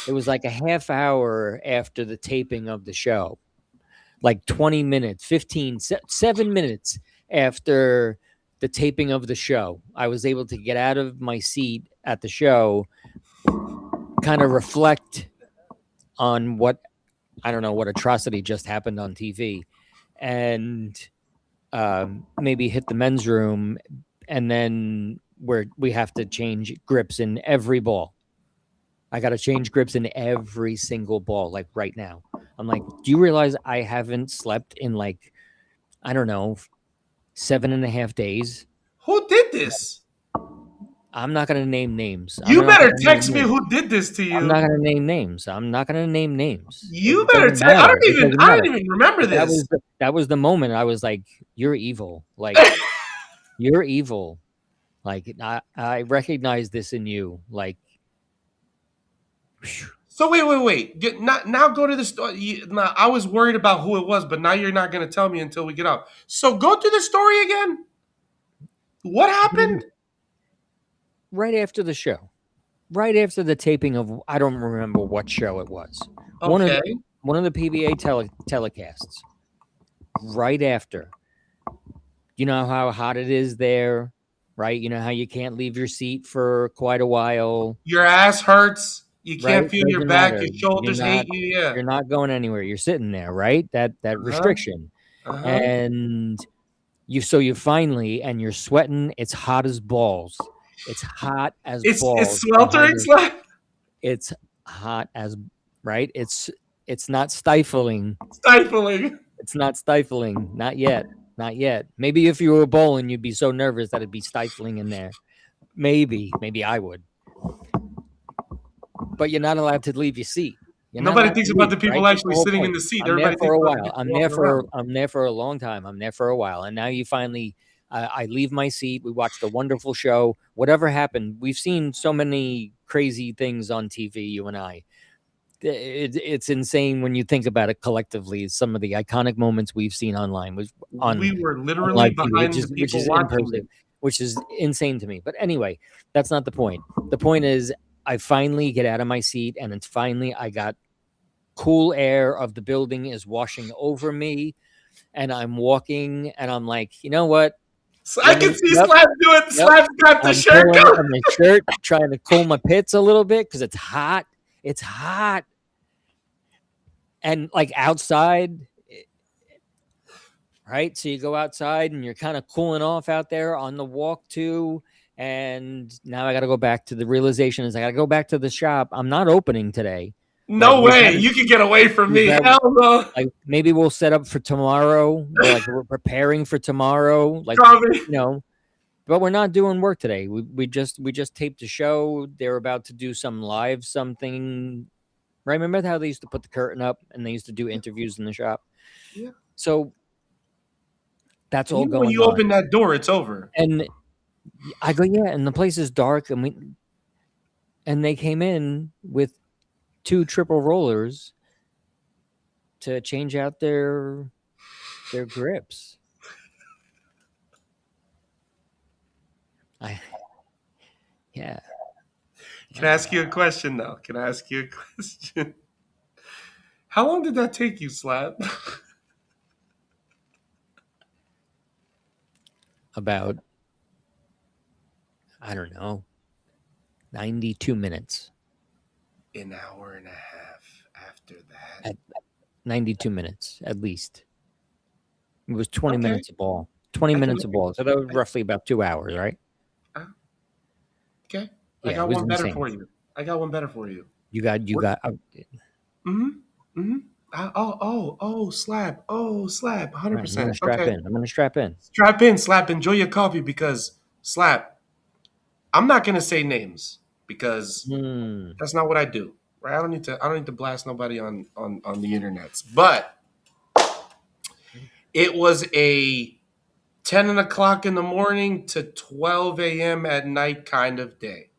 It was like a half hour after the taping of the show, like 20 minutes, 7 minutes after the taping of the show. I was able to get out of my seat at the show, kind of reflect on what I don't know what atrocity just happened on TV, and maybe hit the men's room, and then where we have to change grips in every ball. I got to change grips in every single ball, like right now. I'm like, do you realize I haven't slept in like, I don't know, 7.5 days? Who did this? I'm not going to name names. I'm You not better going to name text me names. who did this to I'm not you. going to name names. I'm not going to name names. You It better doesn't text. I matter. don't It even. doesn't I matter. don't even remember But this. that was the moment I was like, "You're evil. Like you're evil. Like I recognize this in you. Like." So wait. Now go to the story. Now, I was worried about who it was, but now you're not going to tell me until we get out. So go to the story again. What happened? Right after the show, right after the taping of, I don't remember what show it was. Okay. One of the PBA telecasts. Right after, you know how hot it is there, right? You know how you can't leave your seat for quite a while. Your ass hurts. You Right? can't feel your Doesn't back. matter. Your shoulders hate you. Yeah. You're not going anywhere. You're sitting there, right? That Uh-huh. restriction. Uh-huh. And you finally, and you're sweating. It's hot as balls. It's hot as balls. It's sweltering. It's hot as, right? It's not stifling. Stifling. It's not stifling. Not yet. Not yet. Maybe if you were bowling, you'd be so nervous that it'd be stifling in there. Maybe I would. But you're not allowed to leave your seat. Nobody thinks about the people actually sitting in the seat. I'm there for a while. I'm there for a long time. I'm there for a while. And now you finally, I leave my seat. We watched a wonderful show. Whatever happened, we've seen so many crazy things on TV, you and I. It's insane when you think about it collectively. Some of the iconic moments we've seen online we were literally behind the people watching it, which is insane to me. But anyway, that's not the point. The point is, I finally get out of my seat, and it's finally I got cool air of the building is washing over me, and I'm walking, and I'm like, you know what? So I can see Slap do it. Slap's got the shirt on my shirt, trying to cool my pits a little bit because it's hot. It's hot. And like outside, right? So you go outside and you're kind of cooling off out there on the walk too. And now I got to go back to the realization is I got to go back to the shop. I'm not opening today. No way. You can get away from me. Hell no. Like maybe we'll set up for tomorrow. We're preparing for tomorrow. Like, probably. You know, but we're not doing work today. We just taped a show. They're about to do some live something. Right? Remember how they used to put the curtain up and they used to do interviews in the shop? Yeah. So that's all going on. When you open that door, it's over. And I go, yeah, and the place is dark, and they came in with 2 triple rollers to change out their grips. Yeah. Can I ask you a question, though? How long did that take you, Slap? About, I don't know, 92 minutes. An hour and a half after that. 92 minutes, at least. It was 20 minutes a ball. 20 minutes a ball. So that was roughly about 2 hours, right? Okay. I got one better for you. You got. Slap. 100%. I'm gonna strap in. Strap in, Slap. Enjoy your coffee because Slap. I'm not gonna say names because that's not what I do. Right? I don't need to blast nobody on the internets. But it was a 10 o'clock in the morning to 12 a.m. at night kind of day.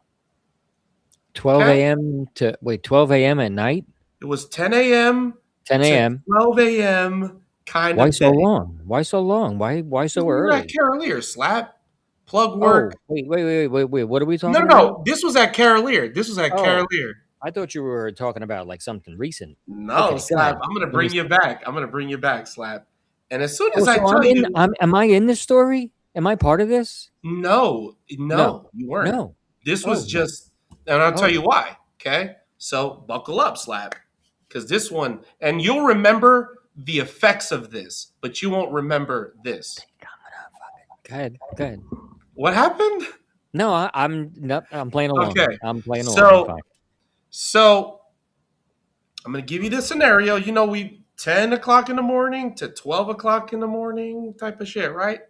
12 a.m. to 12 a.m. at night? It was 10 a.m. 10 a.m. 12 a.m. kind Why of so day. long? Why so long? Why so early? We were at Carolier, Slap. Plug work. Oh, wait. What are we talking about? No. This was at Carolier. Carolier. I thought you were talking about like something recent. No, okay, Slap. I'm going to bring you back. Slap. And as soon as am I in this story? Am I part of this? No, you weren't. No. This was just, and I'll tell you why. Okay. So buckle up, Slap. Because this one, and you'll remember the effects of this, but you won't remember this. Go ahead. What happened? No, I'm playing along. Okay. I'm playing along. I'm So fine. so I'm gonna give you the scenario. You know, we 10 o'clock in the morning to 12 o'clock in the morning type of shit, right?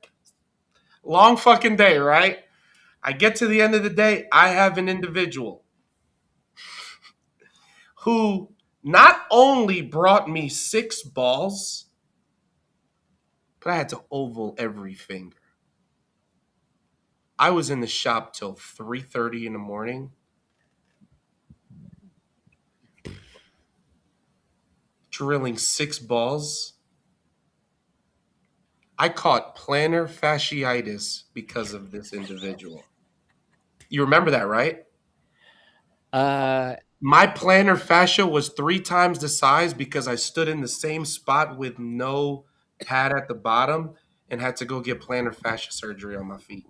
Long fucking day, right? I get to the end of the day, I have an individual who not only brought me 6 balls, but I had to oval every finger. I was in the shop till 3:30 in the morning, drilling 6 balls. I caught plantar fasciitis because of this individual. You remember that, right? Uh, My plantar fascia was 3 times the size because I stood in the same spot with no pad at the bottom and had to go get plantar fascia surgery on my feet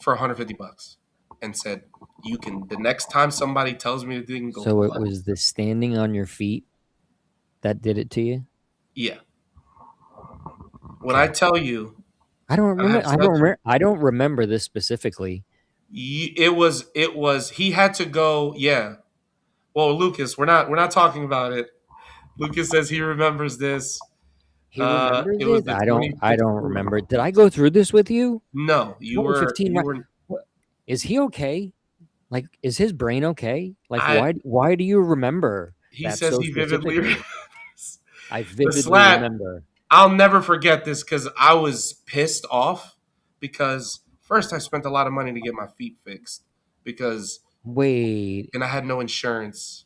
for $150 and said, you can, the next time somebody tells me they can go so it fuck. was the standing on your feet that did it to you? Yeah. When I Okay. tell you, I don't I remember. have such, I don't remember this specifically. it was, he had to go. Yeah. Well, Lucas, we're not talking about it. Lucas says he remembers this. He remembers It was it. the 20, I the don't 20 remember. Did I go through this with you? no, you were, 2015. you Right? were, Is he okay? Like, is his brain okay? Like, I, why do you remember he that says so he vividly specifically? remembers. I The vividly slap. remember. I'll never forget this because I was pissed off because first I spent a lot of money to get my feet fixed because Wait, and I had no insurance.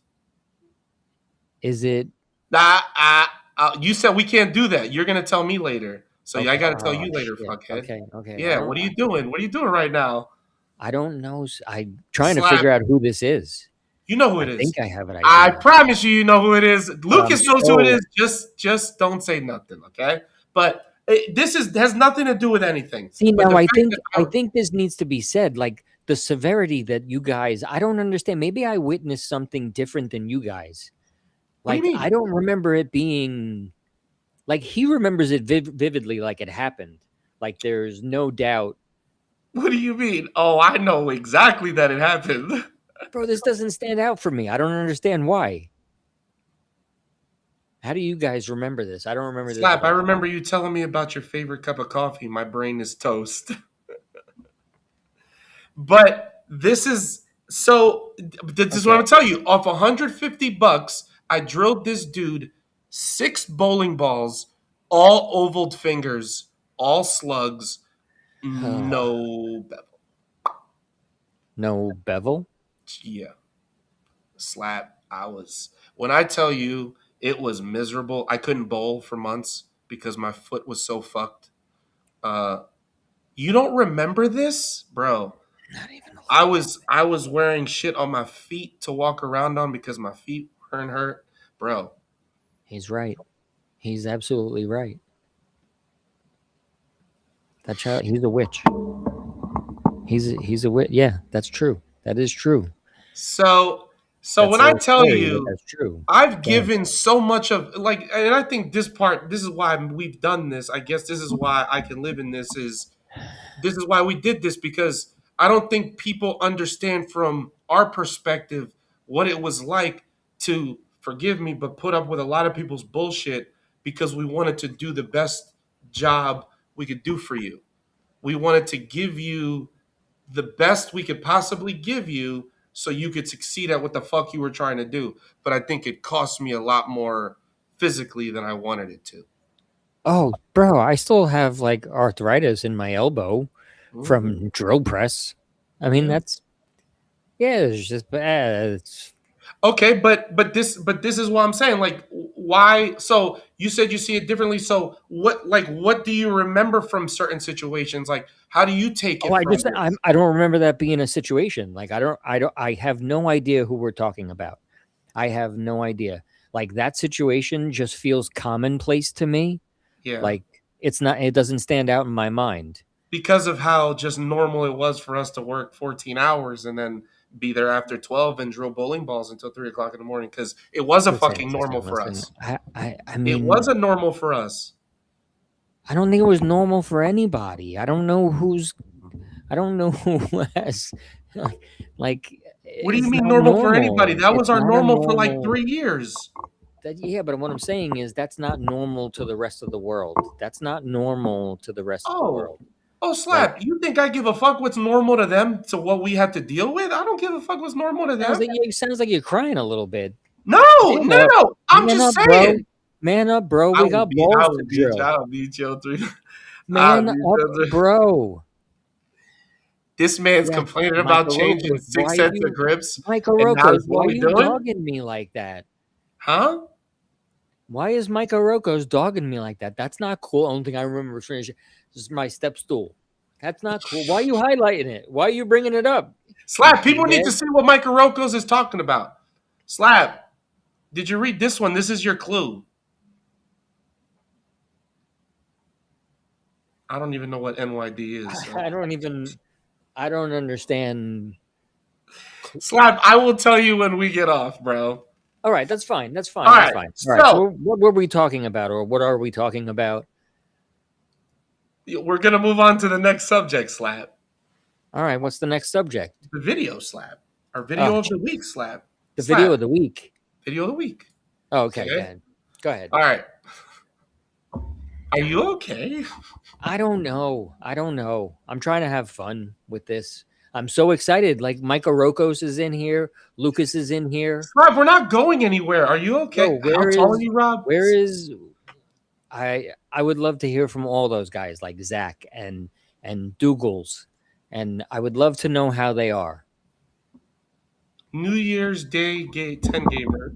is it You said we can't do that. You're gonna tell me later, so yeah, I okay? got to tell Oh you later, shit. fuckhead. Okay, okay. Yeah, what are you doing? What are you doing right now? I don't know. I'm trying to Slap. figure out who this is. You know who I it is. think I have an I idea, promise you know who it is. but I'm Lucas knows who it so is. Just don't say nothing, okay? But this is has nothing to do with anything. see But now. the fact that I think this needs to be said. Like the severity that you guys. I don't understand. Maybe I witnessed something different than you guys. what do you Like I mean? don't remember it being like he remembers it vividly, like it happened. Like there's no doubt. What do you mean? Oh, I know exactly that it happened. Bro, this doesn't stand out for me. I don't understand why. How do you guys remember this? I don't remember this at Slap, I all. remember you telling me about your favorite cup of coffee. My brain is toast. But this is so. This is what I'm Okay. gonna tell you. Off $150, I drilled this dude 6 bowling balls, all ovaled fingers, all slugs, no bevel. No bevel? Yeah, slap. I was when I tell you it was miserable. I couldn't bowl for months because my foot was so fucked. Uh, you don't remember this, bro? Not even a I little bit. was I was wearing shit on my feet to walk around on because my feet weren't hurt, bro. He's right. He's absolutely right. That child, he's a witch. He's a witch. Yeah, that's true. That is true. So so That's when I so tell scary, but you that's true. I've Go ahead. given so much of like, and I think this is why we've done this. I guess this is why I can live in this is why we did this because I don't think people understand from our perspective what it was like to forgive me, but put up with a lot of people's bullshit because we wanted to do the best job we could do for you. We wanted to give you the best we could possibly give you so you could succeed at what the fuck you were trying to do. But I think it cost me a lot more physically than I wanted it to. Oh, bro, I still have like arthritis in my elbow Mhm. from drill press. I mean, Yeah. that's yeah, it's just bad. It's, Okay, but this is what I'm saying. Like, why? So you said you see it differently. So what do you remember from certain situations? Like, how do you take oh, it from this? I don't remember that being a situation. Like I have no idea who we're talking about. I have no idea. Like that situation just feels commonplace to me. Yeah, Like it doesn't stand out in my mind. because of how just normal it was for us to work 14 hours and then be there after 12 and drill bowling balls until 3 o'clock in the morning. Because it was a Listen, fucking normal for listen. us. I It was mean, a normal for us. I don't think it was normal for anybody. I don't know who's. I don't know who has like What do you it's mean not normal for anybody? normal. That was It's our not a normal for like normal 3 years. yeah, but what I'm saying is that's not normal to the rest of the world. That's not normal to the rest of the Oh, world. oh, Like Slap. You think I give a fuck what's normal to them to what we had to deal with? I don't give a fuck what's normal to them. sounds like you're crying a little bit. No, Man up. no. I'm Man just up, bro. saying. Man up, bro. I We will got beat. I balls to will beat you. drill. I will beat you 3. I'll Man beat up, you 3. bro. This man's Yeah, complaining about Michael changing Rokos, 6 sets of grips, Michael and now this Rokos, is why what are we you doing? dogging me like that? Huh? Why is Michael Rokos dogging me like that? That's not cool. Only thing I remember finishing is my step stool. That's not cool. Why are you highlighting it? Why are you bringing it up? You Slap. People need to D-bag? see what Mike Rokos is talking about. Slap. Did you read this one? This is your clue. I don't even know what NYD is. So. I don't understand. Slap. I will tell you when we get off, bro. All right, that's fine. That's fine. All That's right. fine. All right. So So what were we talking about, or what are we talking about? we're gonna move on to the next subject, Slap. All right. What's the next subject? The video, Slap. Our Oh, video of the week, Slap. the video of the week. Video of the week. Oh, okay. Go Okay. ahead. Go ahead. All right. Are you okay? I don't know. I don't know. I'm trying to have fun with this. I'm so excited. Like Michael Rokos is in here. Lucas is in here. Rob, we're not going anywhere. Are you okay? Bro, How tall are you, Rob? where is I would love to hear from all those guys like Zach and Dougals. And I would love to know how they are. New Year's Day 10 gamer.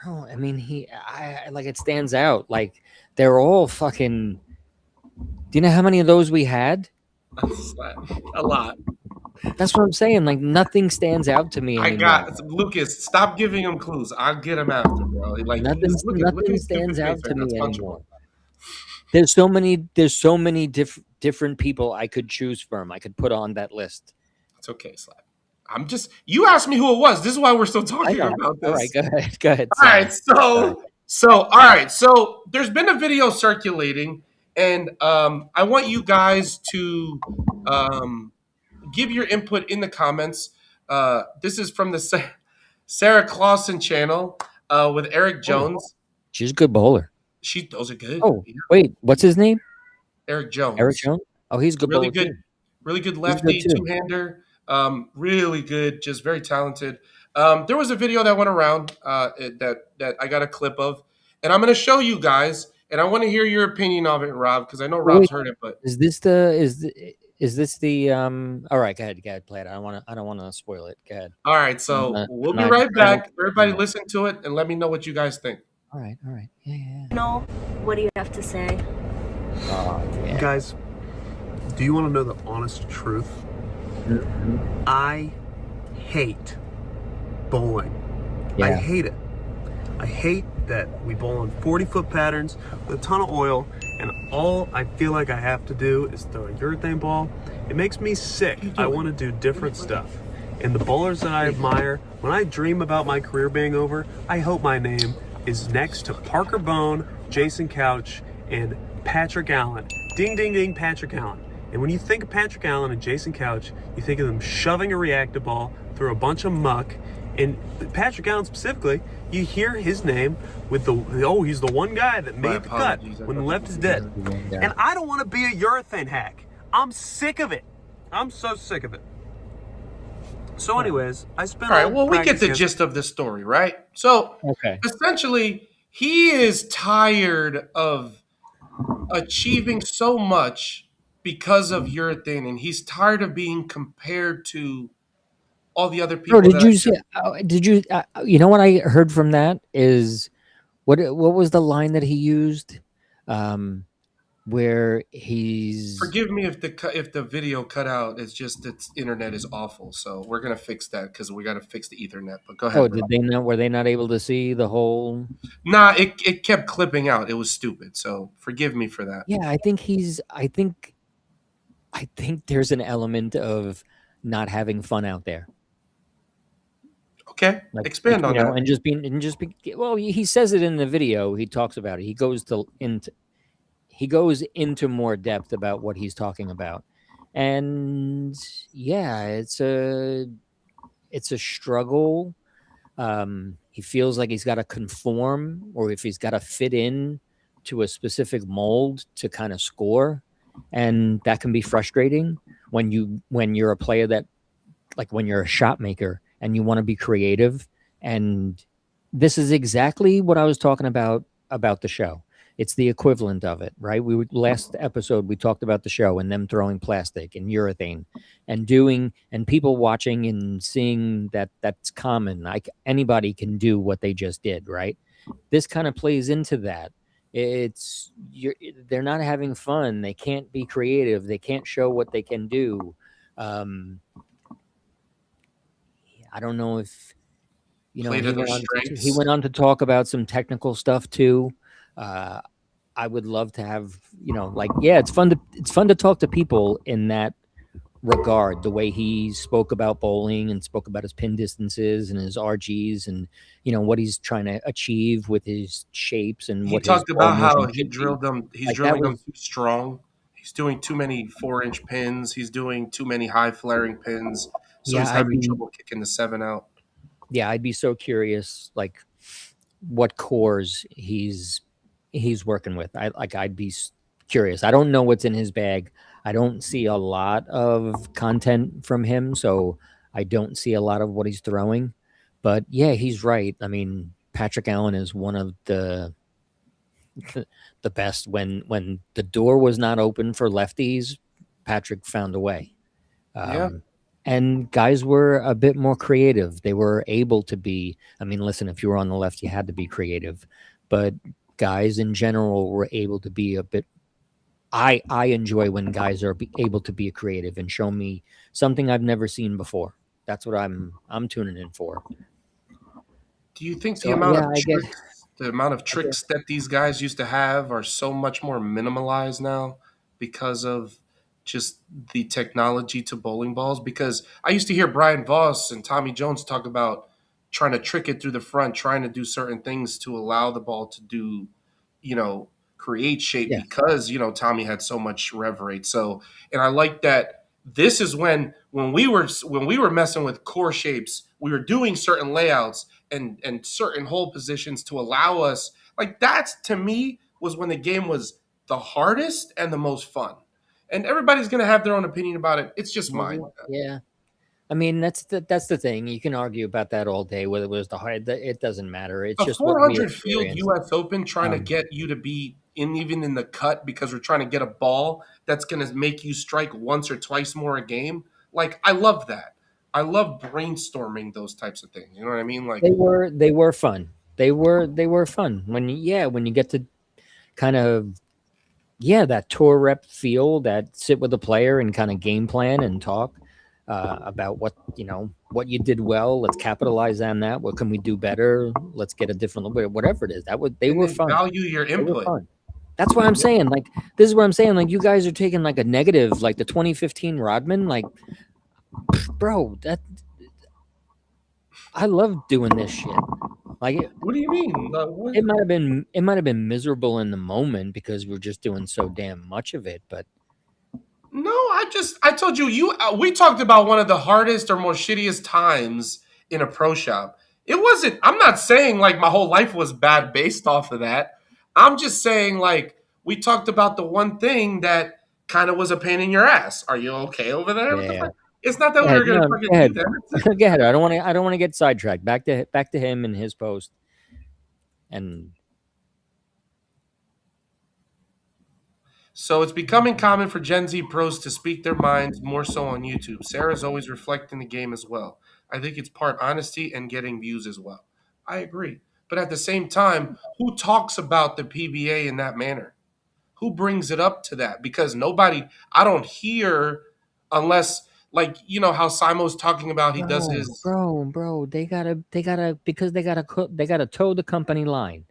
Bro, I mean I like it stands out. Like they're all fucking. Do you know how many of those we had? A lot. That's what I'm saying. Like nothing stands out to me I anymore. got Lucas. Stop giving him clues. I'll get him after, bro. Like Nothing look at nothing his stupid stands face out right to now. me It's anymore. punchable. There's so many different people I could choose from. I could put on that list. It's okay, Slap. I'm just. You asked me who it was. This is why we're still talking about this. All right, go ahead. Go ahead. All right, all right. So there's been a video circulating, and I want you guys to give your input in the comments. This is from the Sarah Clausen channel with Eric Jones. She's a good bowler. Those are good. Oh, wait, what's his name? Eric Jones. Eric Jones. Oh, he's a good Really bowler good. too. Really good lefty, good too. two-hander. Really good, just very talented. There was a video that went around that I got a clip of, and I'm going to show you guys, and I want to hear your opinion of it, Rob, because I know Rob's heard it. But is this the All right, go ahead, play it. I don't want to spoil it. Go ahead. All right, so we'll be right back. Everybody, listen to it and let me know what you guys think. All right. Yeah. No, what do you have to say? Yeah. Guys, do you want to know the honest truth? Mm-hmm. I hate bowling. Yeah. I hate it. I hate that we bowl on 40-foot patterns with a ton of oil, and all I feel like I have to do is throw a urethane ball. It makes me sick. I want to do different stuff. And the bowlers that I admire, when I dream about my career being over, I hope my name is next to Parker Bone, Jason Couch, and Patrick Allen. Ding, ding, ding, Patrick Allen. And when you think of Patrick Allen and Jason Couch, you think of them shoving a reactive ball through a bunch of muck. And Patrick Allen specifically, you hear his name with he's the one guy that made the cut when the left is dead. And I don't want to be a urethane hack. I'm sick of it. I'm so sick of it. So anyways, I spent all right, well, we get the gist of the story, right? So essentially, he is tired of achieving so much because of urethane, and he's tired of being compared to all the other people. Bro, did you see? Did you? You know what I heard from that is what was the line that he used? Where he's forgive me if the video cut out. It's just its internet is awful, so we're gonna fix that because we got to fix the Ethernet. But go ahead. Oh, did they not? Were they not able to see the whole? Nah, it kept clipping out. It was stupid. So forgive me for that. Yeah, I think there's an element of not having fun out there. Okay, expand on that. And just be. Well, he says it in the video. He talks about it. he goes into more depth about what he's talking about. And yeah, it's a struggle. He feels like he's got to conform, or if he's got to fit in to a specific mold to kind of score, and that can be frustrating when you're a player that, like, when you're a shot maker and you want to be creative. And this is exactly what I was talking about the show. It's the equivalent of it, right? Last episode we talked about the show and them throwing plastic and urethane and people watching and seeing that that's common. Like, anybody can do what they just did, right? This kind of plays into that. They're not having fun. They can't be creative. They can't show what they can do. I don't know if he went on to talk about some technical stuff too. I would love to have, it's fun to talk to people in that regard, the way he spoke about bowling and spoke about his pin distances and his RGs and what he's trying to achieve with his shapes. And he talked about how he drilled them. He's drilling them too strong. He's doing too many 4-inch pins. He's doing too many high flaring pins. So he's having trouble kicking the 7 out. Yeah, I'd be so curious, like, what cores he's working with. I'd be curious. I don't know what's in his bag. I don't see a lot of content from him, so I don't see a lot of what he's throwing. But yeah, he's right. I mean, Patrick Allen is one of the best. When the door was not open for lefties, Patrick found a way. And guys were a bit more creative. They were able to be, I mean, listen, if you were on the left, you had to be creative. But guys in general were able to be a bit, I enjoy when guys are able to be creative and show me something I've never seen before. That's what I'm tuning in for. Do you think the amount of tricks that these guys used to have are so much more minimalized now because of just the technology to bowling balls? Because I used to hear Brian Voss and Tommy Jones talk about trying to trick it through the front, trying to do certain things to allow the ball to do, create shape, because, Tommy had so much rev rate. So, and I like that this is when we were messing with core shapes, we were doing certain layouts and certain hold positions to allow us, like, that's, to me, was when the game was the hardest and the most fun. And everybody's going to have their own opinion about it. It's just mine. Yeah. I mean, that's the thing. You can argue about that all day, whether it was the hard. It doesn't matter. It's just 400 field U.S. Open trying to get you to be even in the cut because we're trying to get a ball that's going to make you strike once or twice more a game. Like, I love that. I love brainstorming those types of things. You know what I mean? Like, they were fun. They were fun when you get to kind of that tour rep feel, that sit with the player and kind of game plan and talk about what you did well. Let's capitalize on that. What can we do better? Let's get a different, whatever it is. They were fun. Value your input. That's what I'm saying. Like, this is what I'm saying. Like, you guys are taking like a negative, like the 2015 Rodman. Like, bro, I love doing this shit. Like, what do you mean? It might have been miserable in the moment because we're just doing so damn much of it. But no, I told you we talked about one of the hardest or most shittiest times in a pro shop. It wasn't. I'm not saying like my whole life was bad based off of that. I'm just saying, like, we talked about the one thing that kind of was a pain in your ass. Are you okay over there? Yeah. It's not that we were going to fucking do that. Go ahead. I don't want to get sidetracked. Back to him and his post. And so it's becoming common for Gen Z pros to speak their minds more so on YouTube. Sarah's always reflecting the game as well. I think it's part honesty and getting views as well. I agree. But at the same time, who talks about the PBA in that manner? Who brings it up to that? Because I don't hear, unless, like, how Simo's talking about, he does his. Bro, they gotta because they gotta toe the company line.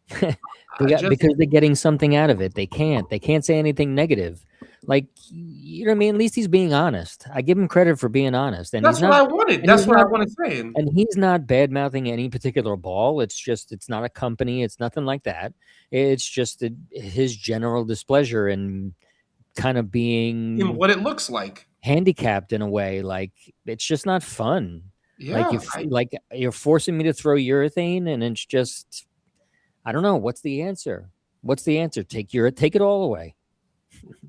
Because they're getting something out of it. They can't say anything negative. Like, you know what I mean? At least he's being honest. I give him credit for being honest, and That's he's what not. I wanted. And That's he's what I not. want to say. And he's not bad mouthing any particular ball. It's just, it's not a company. It's nothing like that. It's just his general displeasure and kind of In being what it looks like. handicapped in a way. Like, it's just not fun. Like, Yeah. you're forcing me to throw urethane, and it's just, I don't know. What's the answer? What's the answer? Take it all away.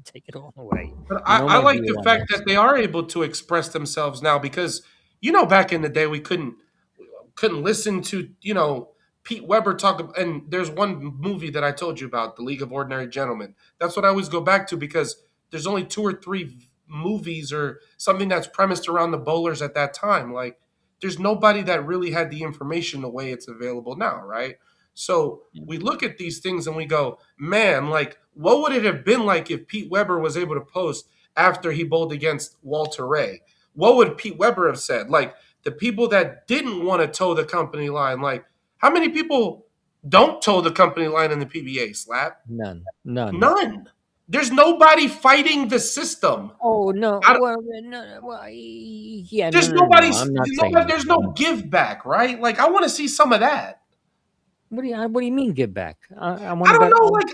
Take it all away. But You know I my like view the on fact this. that they are able to express themselves now because back in the day we couldn't listen to Pete Weber talk. And there's one movie that I told you about, The League of Ordinary Gentlemen. That's what I always go back to because there's only 2 or 3 movies or something that's premised around the bowlers at that time. Like there's nobody that really had the information the way it's available now, right? So we look at these things and we go, man, like what would it have been like if Pete Weber was able to post after he bowled against Walter Ray? What would Pete Weber have said? Like the people that didn't want to toe the company line, like how many people don't toe the company line in the PBA, Slap? None. None. There's nobody fighting the system. Oh no! I don't- Well, no. Well, yeah. There's No. nobody. I'm not saying. There's no give back, right? Like I want to see some of that. What do you mean give back? I want I don't to. know. Like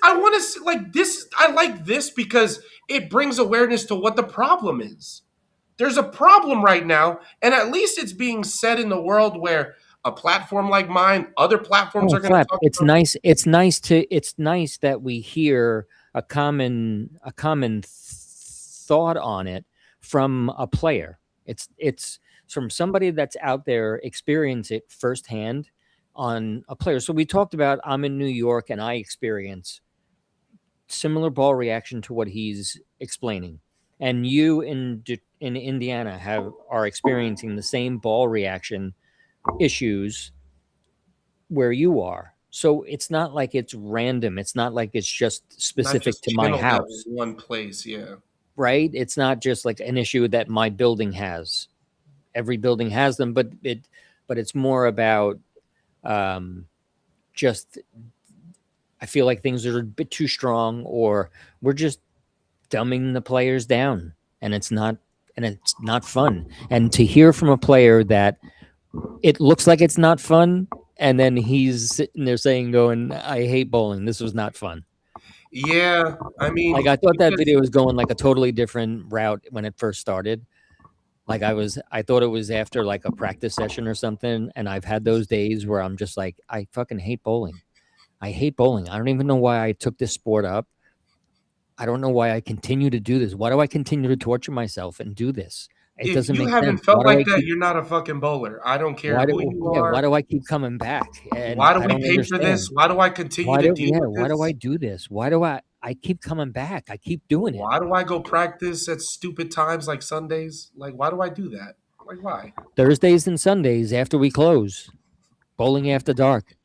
I want to see like this. I like this because it brings awareness to what the problem is. There's a problem right now, and at least it's being said in the world where a platform like mine, other platforms Oh, are going to Flap, talk it's about. nice. It's nice that we hear a common thought on it from a player. It's from somebody that's out there experience it firsthand on a player. So we talked about, I'm in New York and I experience similar ball reaction to what he's explaining, and you in Indiana are experiencing the same ball reaction issues where you are. So it's not like it's random. It's not like it's just Not specific just to my channeled at house, one place. Yeah. right? It's not just like an issue that my building has. Every building has them, but it's more about just, I feel like things are a bit too strong, or we're just dumbing the players down, and it's not fun. And to hear from a player that it looks like it's not fun, and then he's sitting there going, I hate bowling, this was not fun. Yeah, I mean, Like, I thought that because- video was going like a totally different route when it first started. Like I thought it was after like a practice session or something, and I've had those days where I'm just like, I fucking hate bowling. I hate bowling. I don't even know why I took this sport up. I don't know why I continue to do this. Why do I continue to torture myself and do this? It if doesn't you make haven't sense. felt Why do like I that, keep- you're not a fucking bowler. I don't care why do, who you yeah, are. why do I keep coming back? And Why do I we don't pay for this? understand. Why do I continue to deal with this? Why do I do this? Why do I keep coming back? I keep doing it. Why do I go practice at stupid times like Sundays? Like, why do I do that? Like, why? Thursdays and Sundays after we close. Bowling after dark.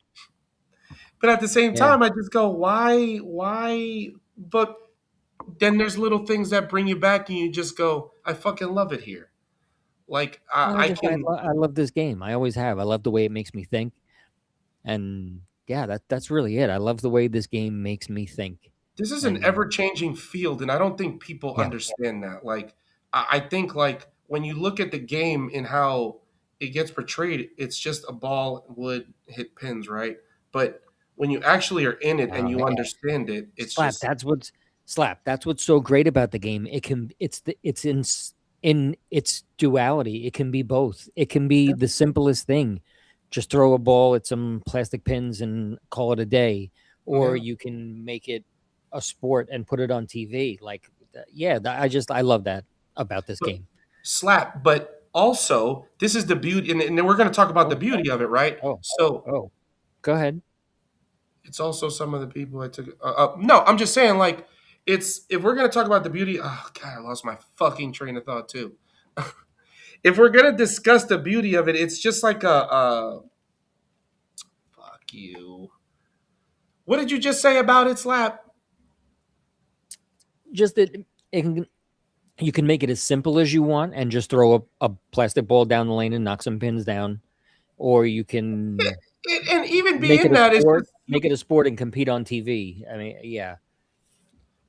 But at the same Yeah. time, I just go, why? But then there's little things that bring you back, and you just go, I fucking love it here. Like, I can. I love this game. I always have. I love the way it makes me think. And yeah, that's really it. I love the way this game makes me think. This is an And- ever-changing field, and I don't think people Yeah. understand that. Like, I think like when you look at the game and how it gets portrayed, it's just a ball would hit pins, right? But when you actually are in it and Oh, you man. understand it, it's Slap. just That's what's so great about the game. It's in its duality. It can be both. It can be the simplest thing. Just throw a ball at some plastic pins and call it a day. Or Yeah. you can make it a sport and put it on TV. Like, yeah, I love that about this But- game. slap. But also, this is the beauty, and then we're going to talk about the beauty of it, right? Oh. So Oh, go ahead. it's also some of the people I took. No, I'm just saying, like, it's if we're gonna talk about the beauty. Oh God, I lost my fucking train of thought too. If we're gonna discuss the beauty of it, it's just like a fuck you. What did you just say about it, Slap? Just that you can make it as simple as you want and just throw a plastic ball down the lane and knock some pins down, or you can And even make being it that a is sport, make it a sport and compete on TV. I mean, yeah,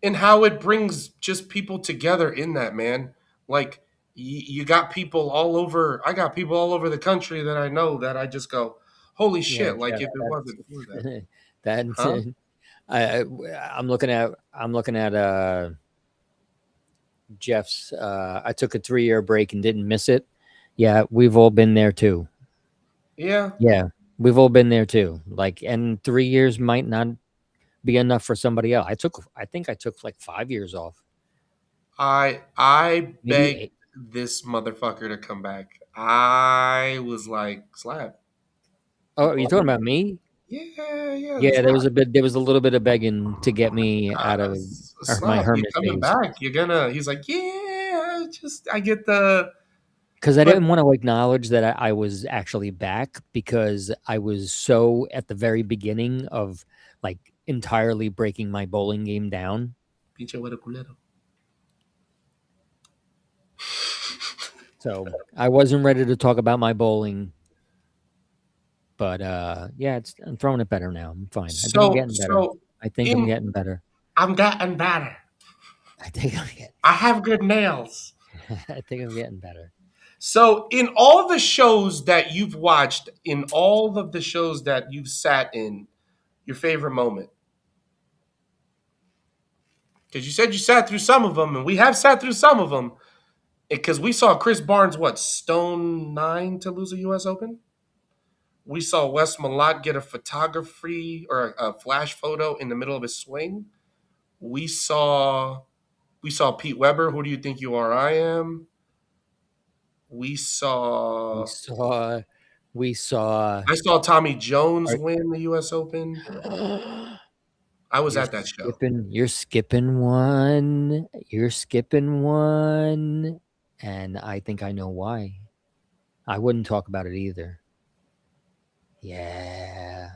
and how it brings just people together in that, man. Like you got people all over. I got people all over the country that I know that I just go, holy Yeah, shit! Like Jeff, if it wasn't for that, huh? that I'm looking at Jeff's. I took a 3-year break and didn't miss it. Yeah, we've all been there too. Yeah, Yeah, we've all been there too. Like, and 3 years might not be enough for somebody else. I think I took like 5 years off. I Maybe begged 8. this motherfucker to come back. I was like, Slap. Oh, are you talking about me? Yeah, Yeah, Slap. there was a little bit of begging to get me out of my Slap, you hermit coming phase. back? You're gonna. He's like, yeah. I get the. Because I But didn't want to acknowledge that I was actually back because I was so at the very beginning of like entirely breaking my bowling game down. pinche güero culero. So I wasn't ready to talk about my bowling. But yeah, I'm throwing it better now. I'm fine. I think I'm getting better. I think I'm getting better. I'm getting better. I think I'm getting I have good nails. I think I'm getting better. So, in all the shows that you've watched, in all of the shows that you've sat in, your favorite moment? Because you said you sat through some of them, and we have sat through some of them. Because we saw Chris Barnes, stone 9 to lose a U.S. Open? We saw Wes Malott get a photography or a flash photo in the middle of his swing. We saw Pete Weber. Who do you think you are? I am. We saw. We saw. I saw Tommy Jones win the U.S. Open. I was at that show. You're skipping one. You're skipping one, and I think I know why. I wouldn't talk about it either. Yeah,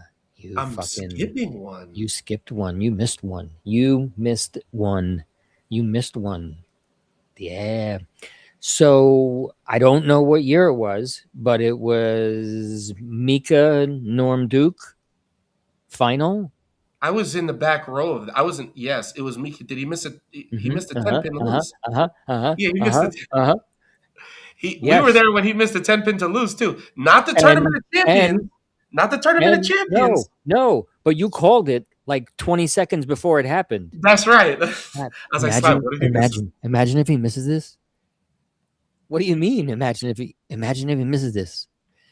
I'm skipping one. You skipped one. You missed one. You missed one. You missed one. Yeah. So I don't know what year it was, but it was Mika Norm Duke final. I was in the back row of I wasn't. Yes, it was Mika. Did he miss it? He missed a 10 pin to lose. Yeah, he missed it. We were there when he missed a 10 pin to lose too. Not the tournament of champions. Not the tournament of champions. No, but you called it like 20 seconds before it happened. That's right. I was like, imagine if he misses this. What do you mean? Imagine if he misses this.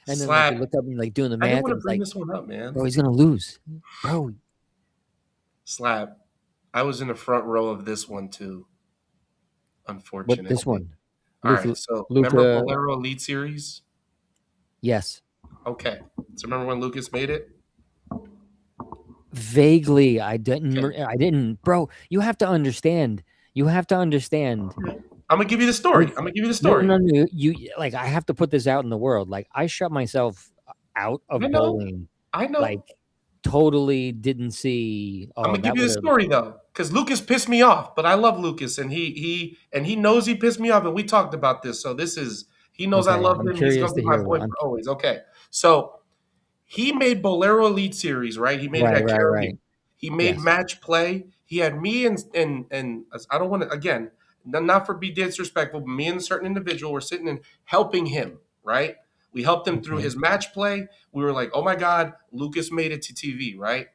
And then like, you look up and like doing the math. I don't want to bring like, this one up, man. Bro, he's gonna lose. Bro. Slap. I was in the front row of this one too. Unfortunately. What this one? All right. So remember Bolero Elite Series? Yes. Okay. So remember when Lucas made it? Vaguely. I didn't. Bro, you have to understand. I'm gonna give you the story. No. You like I have to put this out in the world. Like I shut myself out of bowling. I know. Like totally didn't see. I'm gonna give you the story though, because Lucas pissed me off. But I love Lucas, and he knows he pissed me off, and we talked about this. So he knows I love him. He's gonna be my boy for always. Okay. So he made Bolero Elite Series, right? He made it at Caribbean. He made match play. He had me and I don't want to, again, not for be disrespectful, but me and a certain individual were sitting and helping him, right? We helped him through his match play. We were like, oh my God, Lucas made it to TV, right?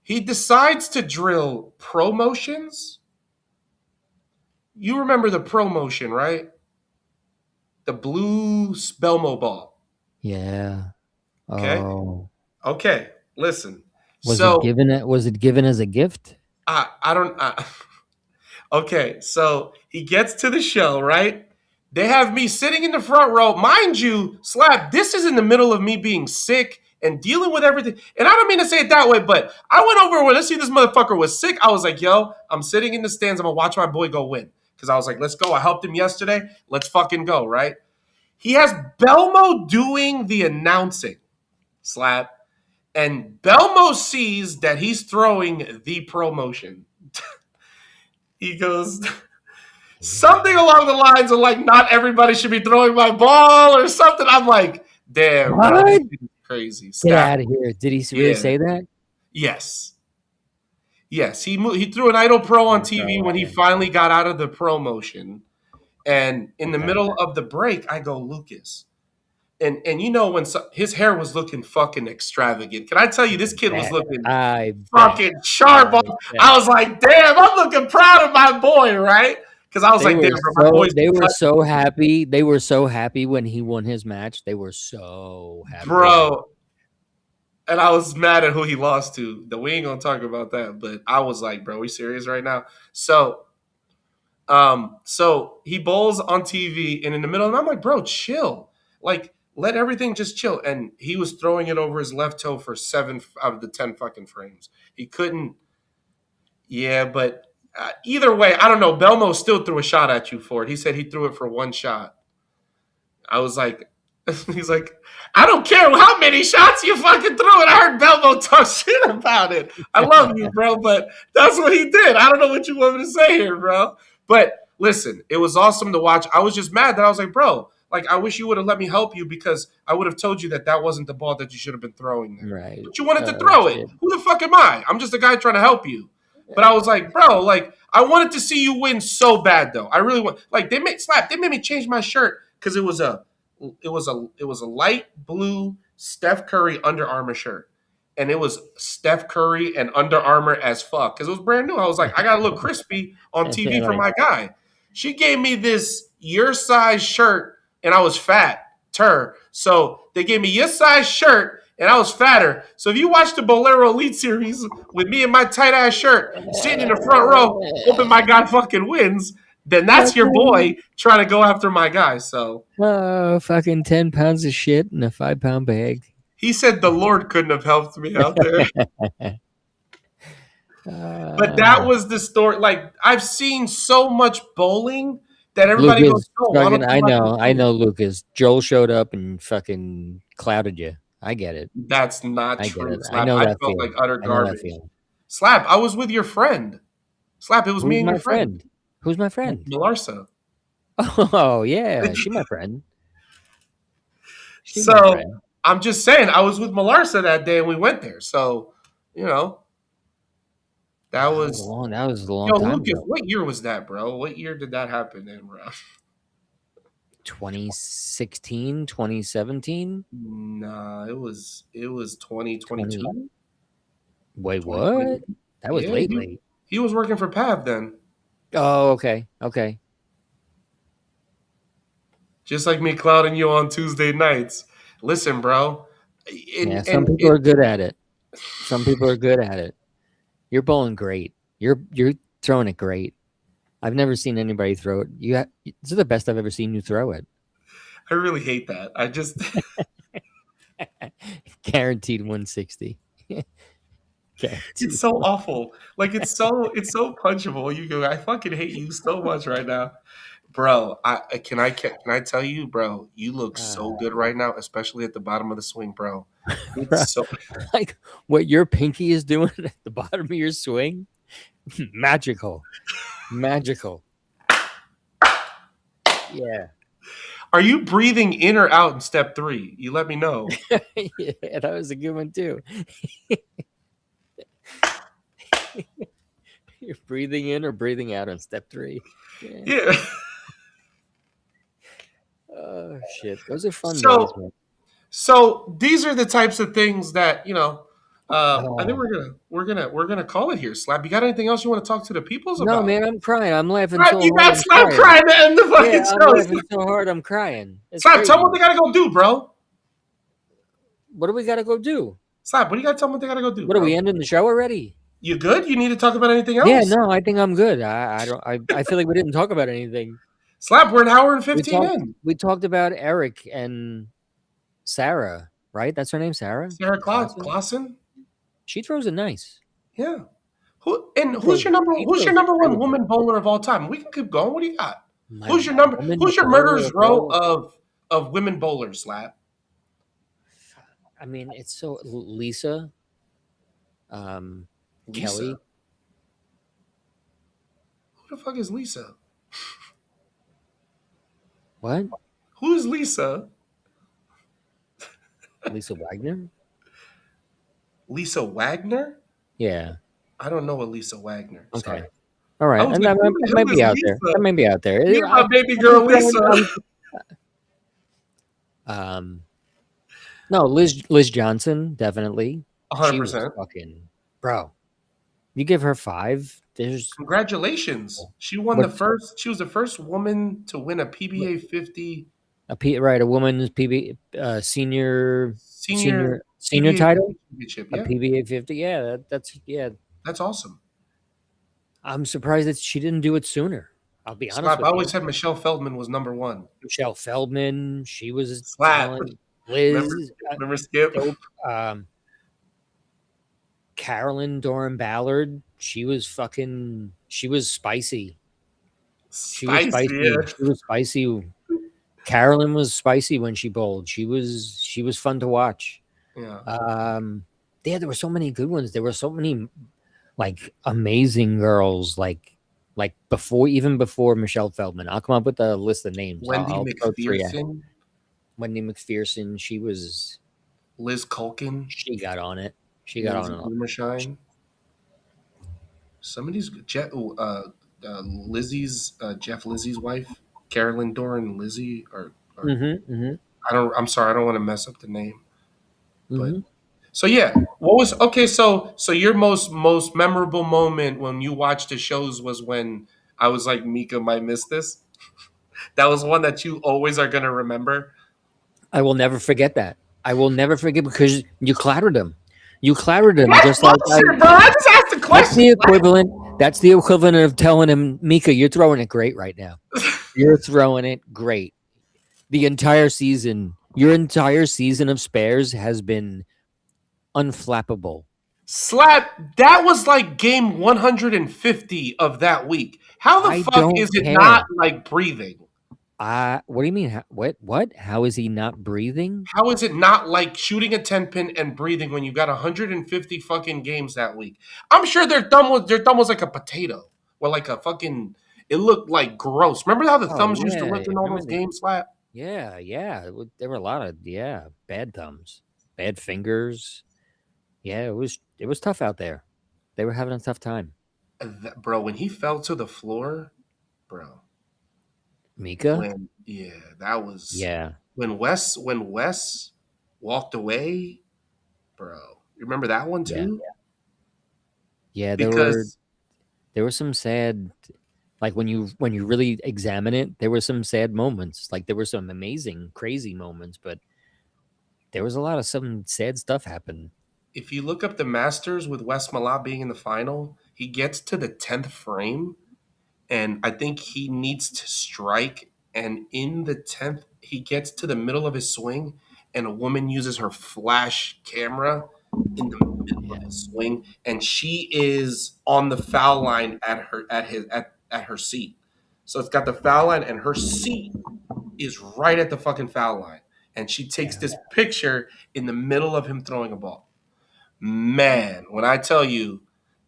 He decides to drill promotions. You remember the promotion, right? The blue Belmo ball. Yeah. Okay. Oh. Okay. Listen. Was it given as a gift? Okay. So he gets to the show, right? They have me sitting in the front row. Mind you, Slap, this is in the middle of me being sick and dealing with everything. And I don't mean to say it that way, but I went over where, let's see, this motherfucker was sick. I was like, yo, I'm sitting in the stands. I'm going to watch my boy go win. Because I was like, let's go. I helped him yesterday. Let's fucking go, right? He has Belmo doing the announcing, Slap. And Belmo sees that he's throwing the promotion. He goes something along the lines of like, not everybody should be throwing my ball or something. I'm like, damn, bro, crazy. Get out of here. Did he really say that? Yes. Yes, he threw an idol pro on TV when he Okay. finally got out of the promotion. And in the Okay. middle of the break, I go, Lucas. And you know when his hair was looking fucking extravagant. Can I tell you, this kid was looking I bet. fucking sharp. I was like, damn, I'm looking proud of my boy, right? Because I was like, damn, bro, my boy's They were so happy. They were so happy when he won his match. They were so happy, bro. And I was mad at who he lost to. We ain't gonna talk about that, but I was like, bro, we serious right now? So he bowls on TV, and in the middle, and I'm like, bro, chill. Like, let everything just chill. And he was throwing it over his left toe for 7 out of the 10 fucking frames. He couldn't. Yeah, but either way, I don't know. Belmo still threw a shot at you for it. He said he threw it for 1 shot. I was like, he's like, I don't care how many shots you fucking threw. And I heard Belmo talk shit about it. I love you, bro, but that's what he did. I don't know what you want me to say here, bro. But listen, it was awesome to watch. I was just mad that I was like, bro, like, I wish you would have let me help you because I would have told you that wasn't the ball that you should have been throwing there. Right. But you wanted to throw it. Who the fuck am I? I'm just a guy trying to help you. But I was like, bro, like, I wanted to see you win so bad, though. I really want. Like, they made me change my shirt because it was a light blue Steph Curry Under Armour shirt. And it was Steph Curry and Under Armour as fuck because it was brand new. I was like, I got to look crispy on TV for my guy. She gave me this your size shirt, and I was fat. So they gave me your size shirt, and I was fatter. So if you watch the Bolero Elite Series with me in my tight ass shirt, sitting in the front row, hoping my guy fucking wins, then that's your boy trying to go after my guy. So fucking 10 pounds of shit in a 5-pound bag. He said the Lord couldn't have helped me out there. But that was the story. Like, I've seen so much bowling that everybody Lucas, goes, oh, I know, Lucas. Joel showed up and fucking clouded you. I get it. That's not true. Slap. I know that felt like utter garbage. Slap, I was with your friend. Slap, it was me and your friend. Who's my friend? Malarsa. Oh, yeah. She's my friend. So I'm just saying, I was with Malarsa that day and we went there. So, you know, that was a long time Lucas, ago. what year was that, bro? What year did that happen in, bro? 2016, 2017? Nah, it was 2022. Wait, what? That was late. He was working for Pav then. Oh, okay. Just like me clouding you on Tuesday nights. Listen, bro. Some people are good at it. Some people are good at it. You're bowling great. You're throwing it great. I've never seen anybody throw it. This is the best I've ever seen you throw it. I really hate that. I just guaranteed 160. It's so awful. Like it's so punchable. You go, I fucking hate you so much right now. Bro, can I tell you, bro, you look so good right now, especially at the bottom of the swing, bro. It's so like what your pinky is doing at the bottom of your swing. Magical. Yeah. Are you breathing in or out in step 3? You let me know. Yeah, that was a good one too. You're breathing in or breathing out on step 3. Yeah. Oh shit, those are fun days, man. So these are the types of things that I think we're gonna call it here. Slap, you got anything else you want to talk to the peoples about? No, man, I'm crying. I'm laughing so hard. You got Slap crying to end the fucking show. I'm laughing so hard, I'm crying. Slap, tell them what they gotta go do, bro. What do we gotta go do? Slap, what do you gotta tell them what they gotta go do? What, are we ending the show already? You good? You need to talk about anything else? Yeah, no, I think I'm good. I feel like we didn't talk about anything. Slap, we're an hour and 15 in. We talked about Eric and Sarah, right? That's her name, Sarah? Sarah Clausen? She throws it nice. Yeah. Who's your number one woman bowler of all time? We can keep going. What do you got? Who's your murderer's row of women bowlers, Slap? I mean, it's so Lisa. Kelly. Who the fuck is Lisa? What? Who's Lisa? Lisa Wagner? Lisa Wagner? Yeah. I don't know Elisa Wagner. Okay. Sorry. All I right, was and like, that, who the that hell may is be out there. Lisa? That may be out there. You're my baby I'm girl, just throwing- Lisa. No, Liz Johnson, definitely. She was 100%. fucking bro. You give her 5. There's Congratulations. She won What- she was the first woman to win a PBA 50 a woman's PB senior senior senior PBA title, championship. a Yeah, PBA 50. Yeah, that's that's awesome. I'm surprised that she didn't do it sooner. I'll be honest Slap, with I you. always said Michelle Feldman was number one. Michelle Feldman, she was a Slap. talent. Liz, Remember Skip? dope. Carolyn Doran Ballard, she was spicy. She was spicy. Yeah. She was spicy. Carolyn was spicy when she bowled. She was fun to watch. Yeah. Yeah, there were so many good ones. There were so many like amazing girls, like even before Michelle Feldman. I'll come up with a list of names. Wendy I'll throw 3 out. McPherson, Wendy McPherson, she Liz Culkin, she got on it. She got on it. Boomershine. Some of these Jeff Lizzie's wife, Carolyn Doran Lizzie, or I'm sorry, I don't want to mess up the name. But so yeah, what was okay? So your most memorable moment when you watched the shows was when I was like, Mika might miss this. That was one that you always are gonna remember. I will never forget that. I will never forget because you clattered him. You clattered him just bro. like I just asked the that's question. the equivalent. That's the equivalent of telling him, Mika, you're throwing it great right now. You're throwing it great. The entire season, your entire season of spares has been unflappable. Slap, that was like game 150 of that week. How the I fuck don't is it care. not like breathing? What do you mean? What? How is he not breathing? How is it not like shooting a 10 pin and breathing when you got 150 fucking games that week? I'm sure their thumb was like a potato or like a fucking. It looked like gross. Remember how the thumbs used to look in all those games, Slap? Yeah. There were a lot of bad thumbs, bad fingers. Yeah, it was tough out there. They were having a tough time. Bro, when he fell to the floor, bro. Mika? That was Yeah. When Wes walked away, bro. You remember that one too? Yeah, Because there were some sad, like when you really examine it, there were some sad moments. Like there were some amazing, crazy moments, but there was a lot of some sad stuff happened. if you look up the Masters with Wes Malott being in the final, he gets to the 10th frame, and I think he needs to strike. And in the 10th, he gets to the middle of his swing, and a woman uses her flash camera in the middle of his swing, and she is on the foul line at her seat. So it's got the foul line, and her seat is right at the fucking foul line, and she takes this picture in the middle of him throwing a ball. Man, when I tell you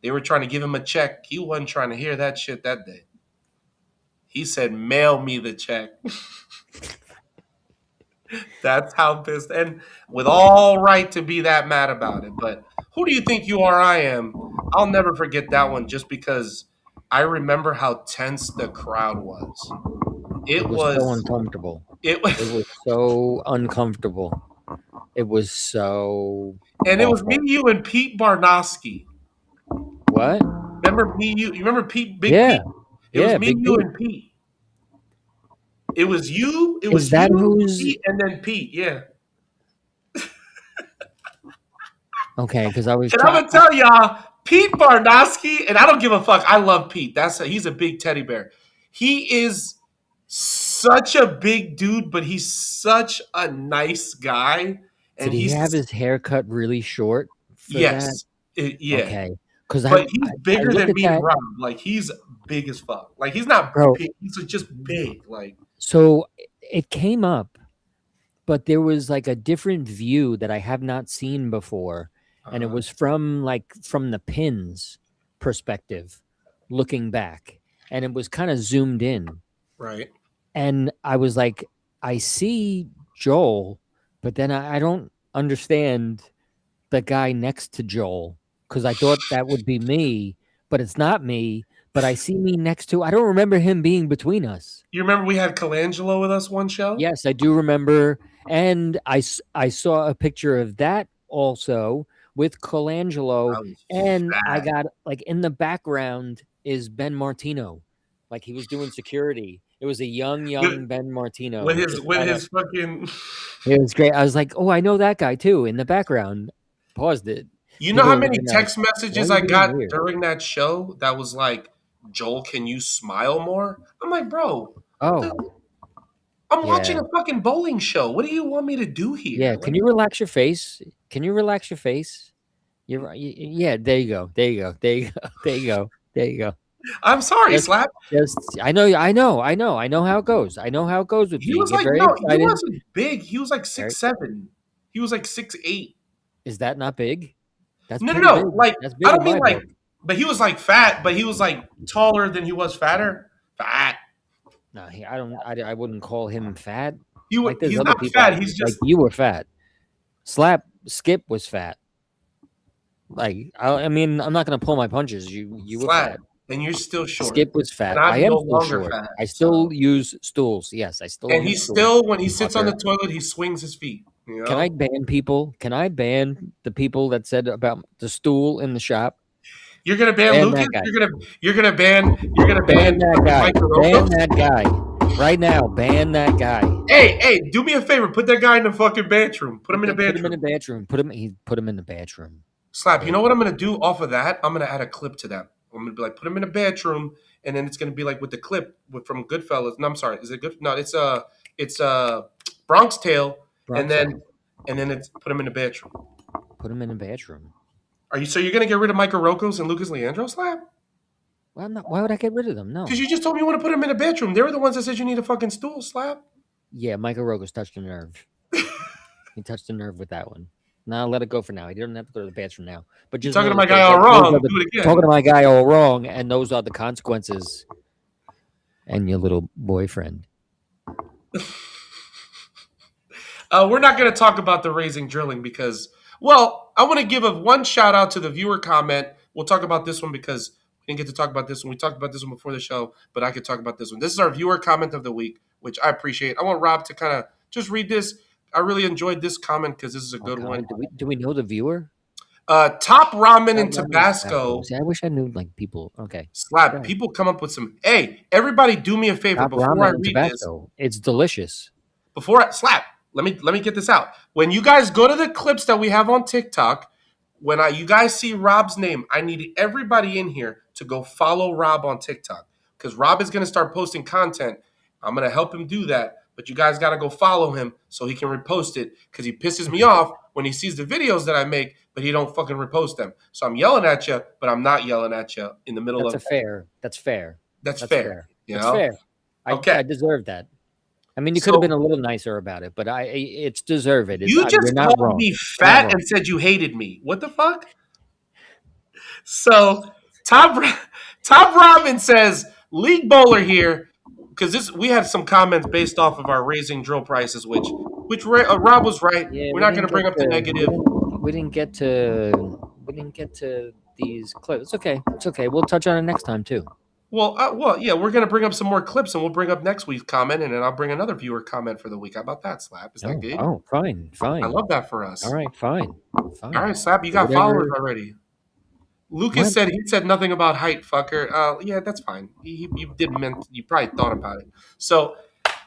they were trying to give him a check, he wasn't trying to hear that shit that day. He said, mail me the check. That's how pissed. And with all right to be that mad about it. But who do you think you are? I am. I'll never forget that one just because I remember how tense the crowd was. It was so uncomfortable. It was so uncomfortable. It was so. And awful. it was me, you, and Pete Barnowski. What? Remember me, you? You remember Pete? Big Yeah. Pete? It was me, you, and Pete. It was you. It was Pete, and then Pete. Yeah. Okay, because I was. And I'm gonna tell y'all, Pete Barnowski, and I don't give a fuck. I love Pete. He's a big teddy bear. He is such a big dude, but he's such a nice guy. And Did he have his hair cut really short? Yes. Yeah. Okay. But he's bigger than me and Rob. Like he's big as fuck. Like he's not big. He's just big. Like so, it came up, but there was like a different view that I have not seen before, and it was from the pins perspective, looking back, and it was kind of zoomed in. Right. And I was like, I see Joel, but then I don't understand the guy next to Joel. because I thought that would be me, but it's not me. But I see me next to. I don't remember him being between us. You remember we had Colangelo with us one show? Yes, I do remember, and I saw a picture of that also with Colangelo, I was and I fat. got like in the background is Ben Martino, like he was doing security. It was a young Ben Martino with just his fucking. It was great. I was like, oh, I know that guy too in the background. Paused it. You know People how are many looking like, text "Why messages are you I being got weird?" during that show that was like, Joel, can you smile more? I'm like, bro, Oh, I'm watching yeah. a fucking bowling show. What do you want me to do here? Yeah, Like, can you relax your face? Can you relax your face? You're right. Yeah, there you go. There you go. There you go. There you go. There you go. I'm sorry, Just, Slap. I know how it goes. I know how it goes with He you. You was get like, very no, he excited. wasn't big. He was like Very- 6'7". He was like 6'8". Is that not big? That's No, pretty no, big. like That's big I don't in mean my like, book. but he was like fat, but he was like taller than he was fatter. Fat. No, I wouldn't call him fat. He Like there's he's other not people. fat. He's Like just you were fat. Skip was fat. Like I mean, I'm not gonna pull my punches. You were flat, fat. and you're still short. Skip was fat. And I'm I am no still longer short. fat, I still so- use stools. Yes, I still. And use he stools. still, when he sits on the Fucker. toilet, he swings his feet. You know? Can I ban people? Can I ban the people that said about the stool in the shop? You're gonna ban Ban Lucas. that guy. You're gonna ban Ban that guy. Mike Ban Rocco? that guy. Right now, ban that guy. Hey, do me a favor. Put that guy in the fucking bathroom. Put him in the Put him in bathroom. the bedroom. Put him in the bedroom. Slap. You know what I'm gonna do off of that? I'm gonna add a clip to that. I'm gonna be like, put him in a bedroom, and then it's gonna be like with the clip from Goodfellas. No, I'm sorry. Is it good? No, it's Bronx Tale, and then it's put him in the bedroom. Put him in the bedroom. So you're gonna get rid of Michael Rocos and Lucas Leandro, Slap? Well, I'm not. Why would I get rid of them? No. Because you just told me you want to put him in a bedroom. They were the ones that said you need a fucking stool, Slap. Yeah, Michael Rogers touched a nerve. He touched a nerve with that one. Now let it go for now. He doesn't have to go to the bathroom now. But just Talking to know my that guy those all are- wrong. those are the- Do it again. Talking to my guy all wrong, and those are the consequences. And your little boyfriend. We're not going to talk about the raising drilling because, well, I want to give one shout out to the viewer comment. We'll talk about this one because we didn't get to talk about this one. We talked about this one before the show, but I could talk about this one. This is our viewer comment of the week, which I appreciate. I want Rob to kind of just read this. I really enjoyed this comment because this is a good one. Do we know the viewer? Top ramen in Ramen Tabasco. See, I wish I knew like people. Okay. Slap. Okay. People come up with some. Hey, everybody, do me a favor Top before I ramen in read this. Tabasco. It's delicious. Before I slap, let me get this out. When you guys go to the clips that we have on TikTok, when you guys see Rob's name, I need everybody in here to go follow Rob on TikTok because Rob is going to start posting content. I'm going to help him do that, but you guys got to go follow him so he can repost it because he pisses me off when he sees the videos that I make, but he don't fucking repost them. So I'm yelling at you, but I'm not yelling at you in the middle That's of. fair. That's fair. That's That's fair. fair. You That's know? fair. Okay. I deserve that. I mean, you could So- have been a little nicer about it, but it's deserved. It. You You're just not called wrong. me You're fat not and said you hated me. What the fuck? So Top Robin says league bowler here because we had some comments based off of our raising drill prices, which Rob was right. Yeah, We're not going to bring up the negative. We didn't get to these clips. It's okay. It's okay. We'll touch on it next time too. Well, yeah, we're going to bring up some more clips, and we'll bring up next week's comment, and then I'll bring another viewer comment for the week. How about that, Slap? Is that good? Oh, fine. I love that for us. All right, fine. All right, Slap, you got Whatever. followers already. Lucas What? he said nothing about height, fucker. Yeah, that's fine. You probably thought about it. So,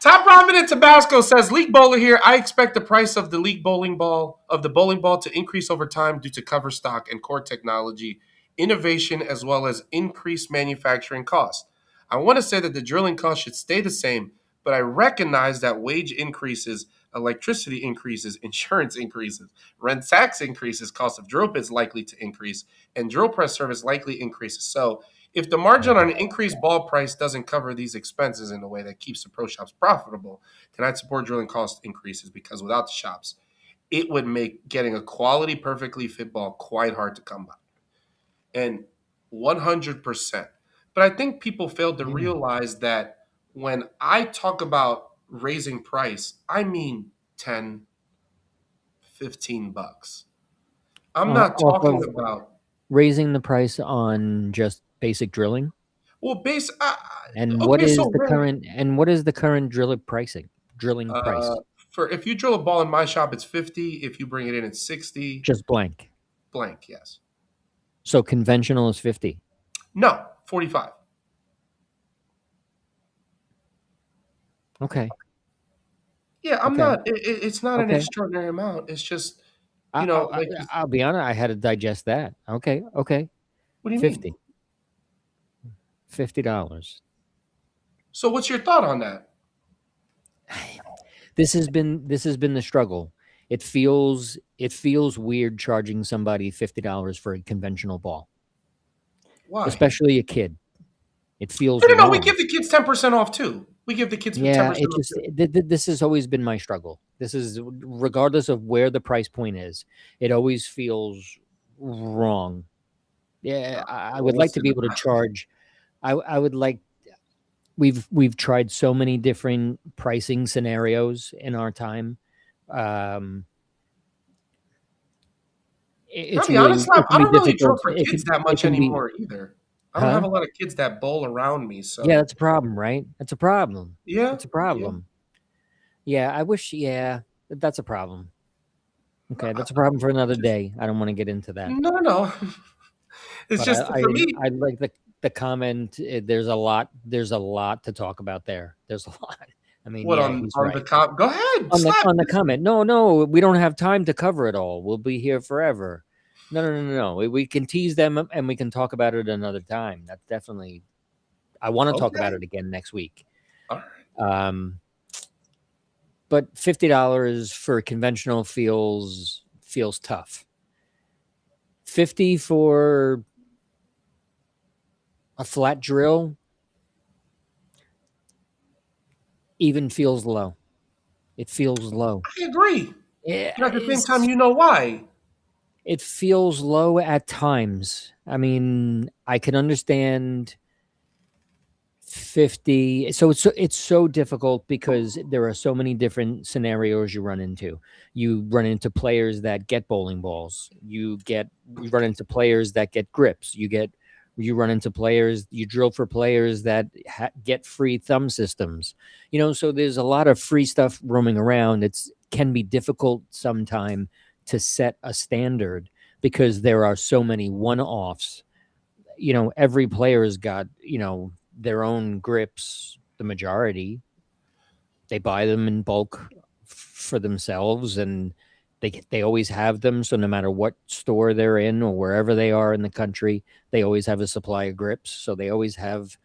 Top Ramen in Tabasco says, League Bowler here. I expect the price of the bowling ball to increase over time due to cover stock and core technology, innovation, as well as increased manufacturing costs. I want to say that the drilling cost should stay the same, but I recognize that wage increases, electricity increases, insurance increases, rent tax increases, cost of drill bits likely to increase, and drill press service likely increases. So if the margin on an increased ball price doesn't cover these expenses in a way that keeps the pro shops profitable, then I'd support drilling cost increases because without the shops, it would make getting a quality, perfectly fit ball quite hard to come by. And 100%. But I think people failed to realize that when I talk about raising price, I mean 10, $15. I'm not talking about raising the price on just basic drilling? Well, And okay, so what is the current drilling price? for if you drill a ball in my shop, it's 50. If you bring it in, it's 60. Just blank. Blank, yes. So conventional is 50. No, 45. Okay. Yeah, I'm Okay. not. It's not an Okay. extraordinary amount. It's just, I, I, like. I'll be honest. I had to digest that. Okay. Okay. What do you 50. mean? $50. So, what's your thought on that? This has been the struggle. It feels weird charging somebody $50 for a conventional ball, Why? especially a kid. It feels No. We wrong. give the kids 10% off too. We give the kids 10% Yeah, off. it just this has always been my struggle. This is regardless of where the price point is, it always feels wrong. Yeah, I would like to Listen, be able to charge. I would like. We've tried so many different pricing scenarios in our time. Um, I'll it's be really honest, Slap, it I can be don't really drill difficult. for kids that It much can be, anymore either. I don't have huh? a lot of kids that bowl around me, Yeah, so that's a problem, right? That's a problem. yeah, It's a yeah. problem. Yeah, I wish. Yeah, that's a problem. Okay, that's a problem for another Just day. I don't want to get into that. no. It's But just for me. I like the comment. There's a lot to talk about there. There's a lot. I mean, What yeah, he's on the right. cop? Go ahead, Slap. On the comment. No, we don't have time to cover it all. We'll be here forever. No. We can tease them and we can talk about it another time. That's definitely. I want to talk about Okay. it again next week. All right. But $50 for conventional feels tough. 50 for a flat drill even feels low. It feels low. I agree. Yeah, But at the same time, you know why? it feels low at times. I mean, I can understand 50. So it's so difficult because there are so many different scenarios you run into. You run into players that get bowling balls. You run into players that get grips. You run into players. You drill for players that get free thumb systems. So there's a lot of free stuff roaming around. It's can be difficult sometime to set a standard because there are so many one-offs. Every player's got their own grips. The majority, they buy them in bulk for themselves, and they always have them. So no matter what store they're in or wherever they are in the country, they always have a supply of grips. So they always have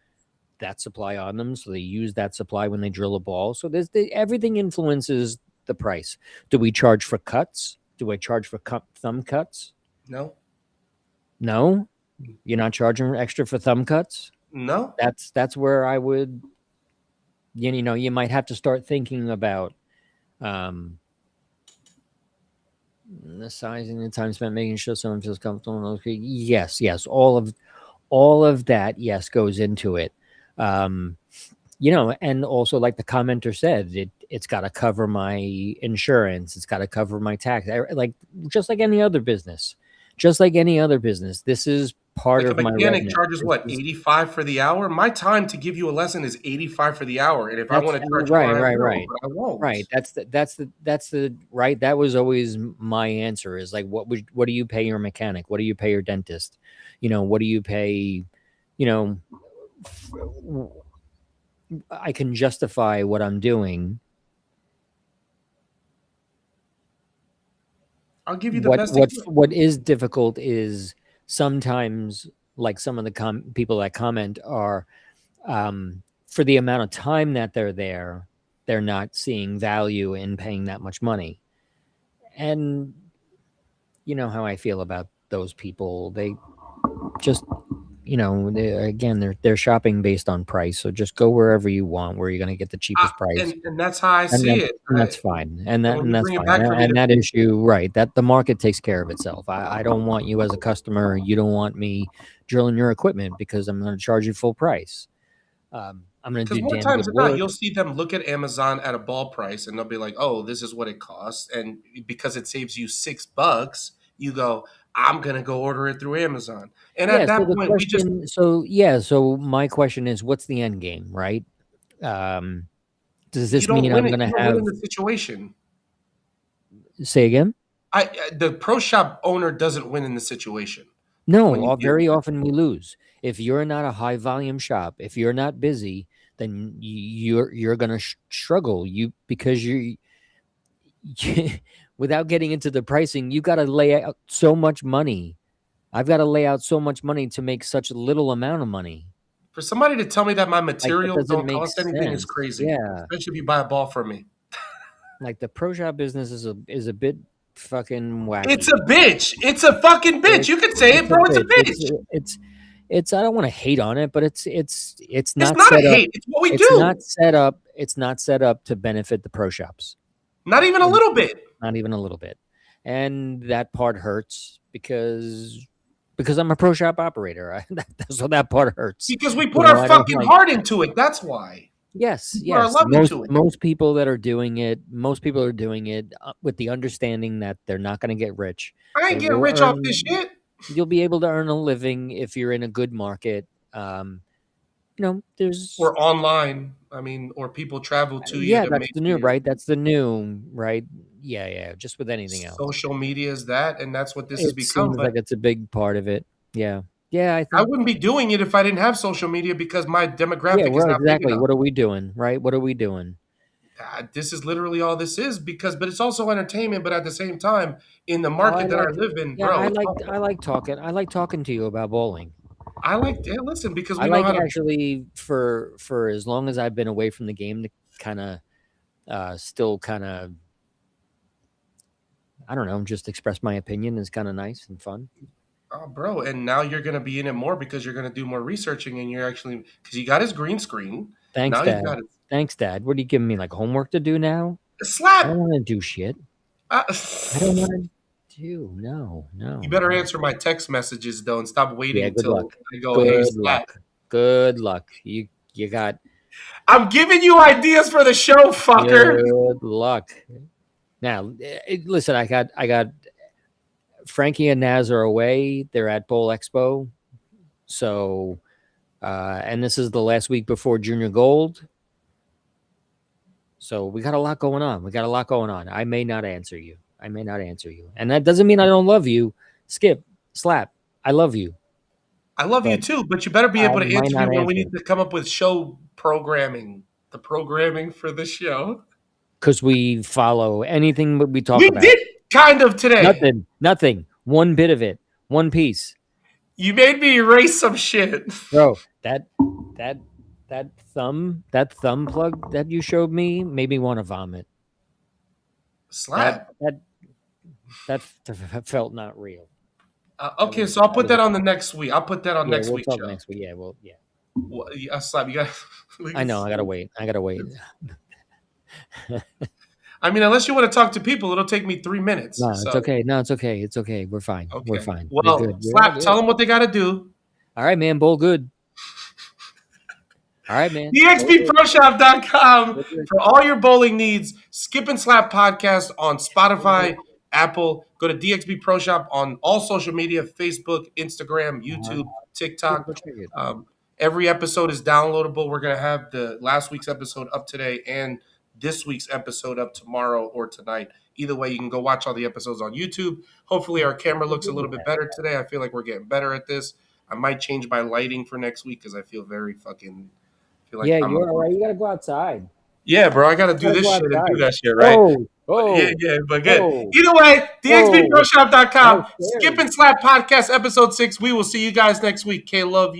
that supply on them. So they use that supply when they drill a ball. So everything influences the price. Do we charge for cuts? Do I charge for thumb cuts? No. No, you're not charging extra for thumb cuts. No. That's where I would, you might have to start thinking about the sizing, the time spent making sure someone feels comfortable. Okay, yes, all of that, yes, goes into it. And also like the commenter said, it's got to cover my insurance, it's got to cover my tax, just like any other business. This is part Like a of my mechanic revenue. charges what, 85 for the hour? My time to give you a lesson is 85 for the hour, and if I want to charge more, I won't. Right. That's the right. That was always my answer. Is like, what do you pay your mechanic? What do you pay your dentist? What do you pay? I can justify what I'm doing. I'll give you the best. What is difficult is sometimes, like some of the people that comment are, for the amount of time that they're there, they're not seeing value in paying that much money. And you know how I feel about those people. They just, they're shopping based on price. So just go wherever you want, where you're going to get the cheapest price. And that's how I see it. And that's fine. And that's fine. And that issue, right, that the market takes care of itself. I don't want you as a customer. You don't want me drilling your equipment because I'm going to charge you full price. I'm going to do more damn times good than work. not, you'll see them look at Amazon at a ball price and they'll be like, oh, this is what it costs. And because it saves you $6, you go, I'm gonna go order it through Amazon. And Yeah. at that So the point, we just question. So yeah. So my question is, what's the end game, right? Does you this don't mean win I'm it. going You to don't win have? in the situation. Say again. The pro shop owner doesn't win in the situation. No, when you deal very with it. often we lose. If you're not a high volume shop, if you're not busy, then you're going to struggle. Because without getting into the pricing, you got to lay out so much money. I've got to lay out so much money to make such a little amount of money. For somebody to tell me that my Like, that materials doesn't don't make cost anything is sense. crazy. Yeah. Especially if you buy a ball from me. Like the pro shop business is a bit fucking wacky. It's a bitch. It's a fucking bitch. You could say it, bro. It's a bitch. It's I don't want to hate on it, but it's It's not not a set up. hate. It's what we It's do. not set up. It's not set up to benefit the pro shops. Not even a little bit. Not even a little bit. And that part hurts because I'm a pro shop operator. So that part hurts. Because we You put know, our I don't fucking like- heart into it. That's why. Yes, People are yes. loving to it. Most people that are doing it, with the understanding that they're not going to get rich. I ain't They getting will rich off earn- this shit. You'll be able to earn a living if you're in a good market. There's Or online. I mean, or people travel to you. yeah, to that's make the new, you- right? That's the new, right? Yeah. Just with anything else, Social media is that, and that's what this has it become. seems But like it's a big part of it. Yeah. I I think. wouldn't be doing it if I didn't have social media because my demographic Yeah, is well, not big exactly. enough. What are we doing, right? What are we doing? This is literally all this is but it's also entertainment. But at the same time, in the market that I live in, Yeah, bro, I it's like awful. I like talking. I like talking to you about bowling. Listen, because we I know like how to. actually for as long as I've been away from the game to kind of still kind of I don't know, just express my opinion is kind of nice and fun. Oh, bro, and now you're gonna be in it more because you're gonna do more researching, and you're actually because you got his green screen. Thanks, Now Dad. he's got it. Thanks, Dad. What are you giving me, like homework to do now? I Slap. don't want to do shit. I don't want to do. No. You better answer my text messages though, and stop waiting Yeah, good until luck. I go. Hey, Good slap. luck. Good luck. You got I'm giving you ideas for the show, fucker. good luck. Now, listen, I got Frankie and Naz are away. They're at Bowl Expo. So, and this is the last week before Junior Gold. So we got a lot going on. I may not answer you. And that doesn't mean I don't love you. Skip, slap. I love you. I love you But too, but you better be able I to might answer not me when we answer. need to come up with show programming. The programming for the show. Because we follow anything we talk We about. did kind of today. Nothing. One bit of it. One piece. You made me erase some shit. Bro, that thumb plug that you showed me made me want to vomit. Slap. That felt not real. Okay, so I'll put that on the next week. I'll put that on next we'll week's talk show. next week. Yeah, well, yeah. Well, yeah, Slap, you got. I know. I gotta wait. I mean, unless you want to talk to people, it'll take me 3 minutes. No, so. it's okay. It's okay. We're fine. Okay. We're fine. Well, We're good. Slap, tell them what they got to do. All right, man. Bowl good. All right, man. DXBProshop.com for all your bowling needs. Skip and Slap podcast on Spotify, Apple. Go to DXB Pro Shop on all social media: Facebook, Instagram, YouTube, TikTok. Every episode is downloadable. We're gonna have the last week's episode up today and this week's episode up tomorrow or tonight. Either way, you can go watch all the episodes on YouTube. Hopefully, our camera looks a little bit better today. I feel like we're getting better at this. I might change my lighting for next week because I feel very fucking. Like yeah, you're all right. You gotta go outside. Yeah, bro, I gotta do this shit and do that shit, right? Yeah, but good. Either way, DXBProshop.com. Skip and Slap podcast episode 6. We will see you guys next week. K, love you.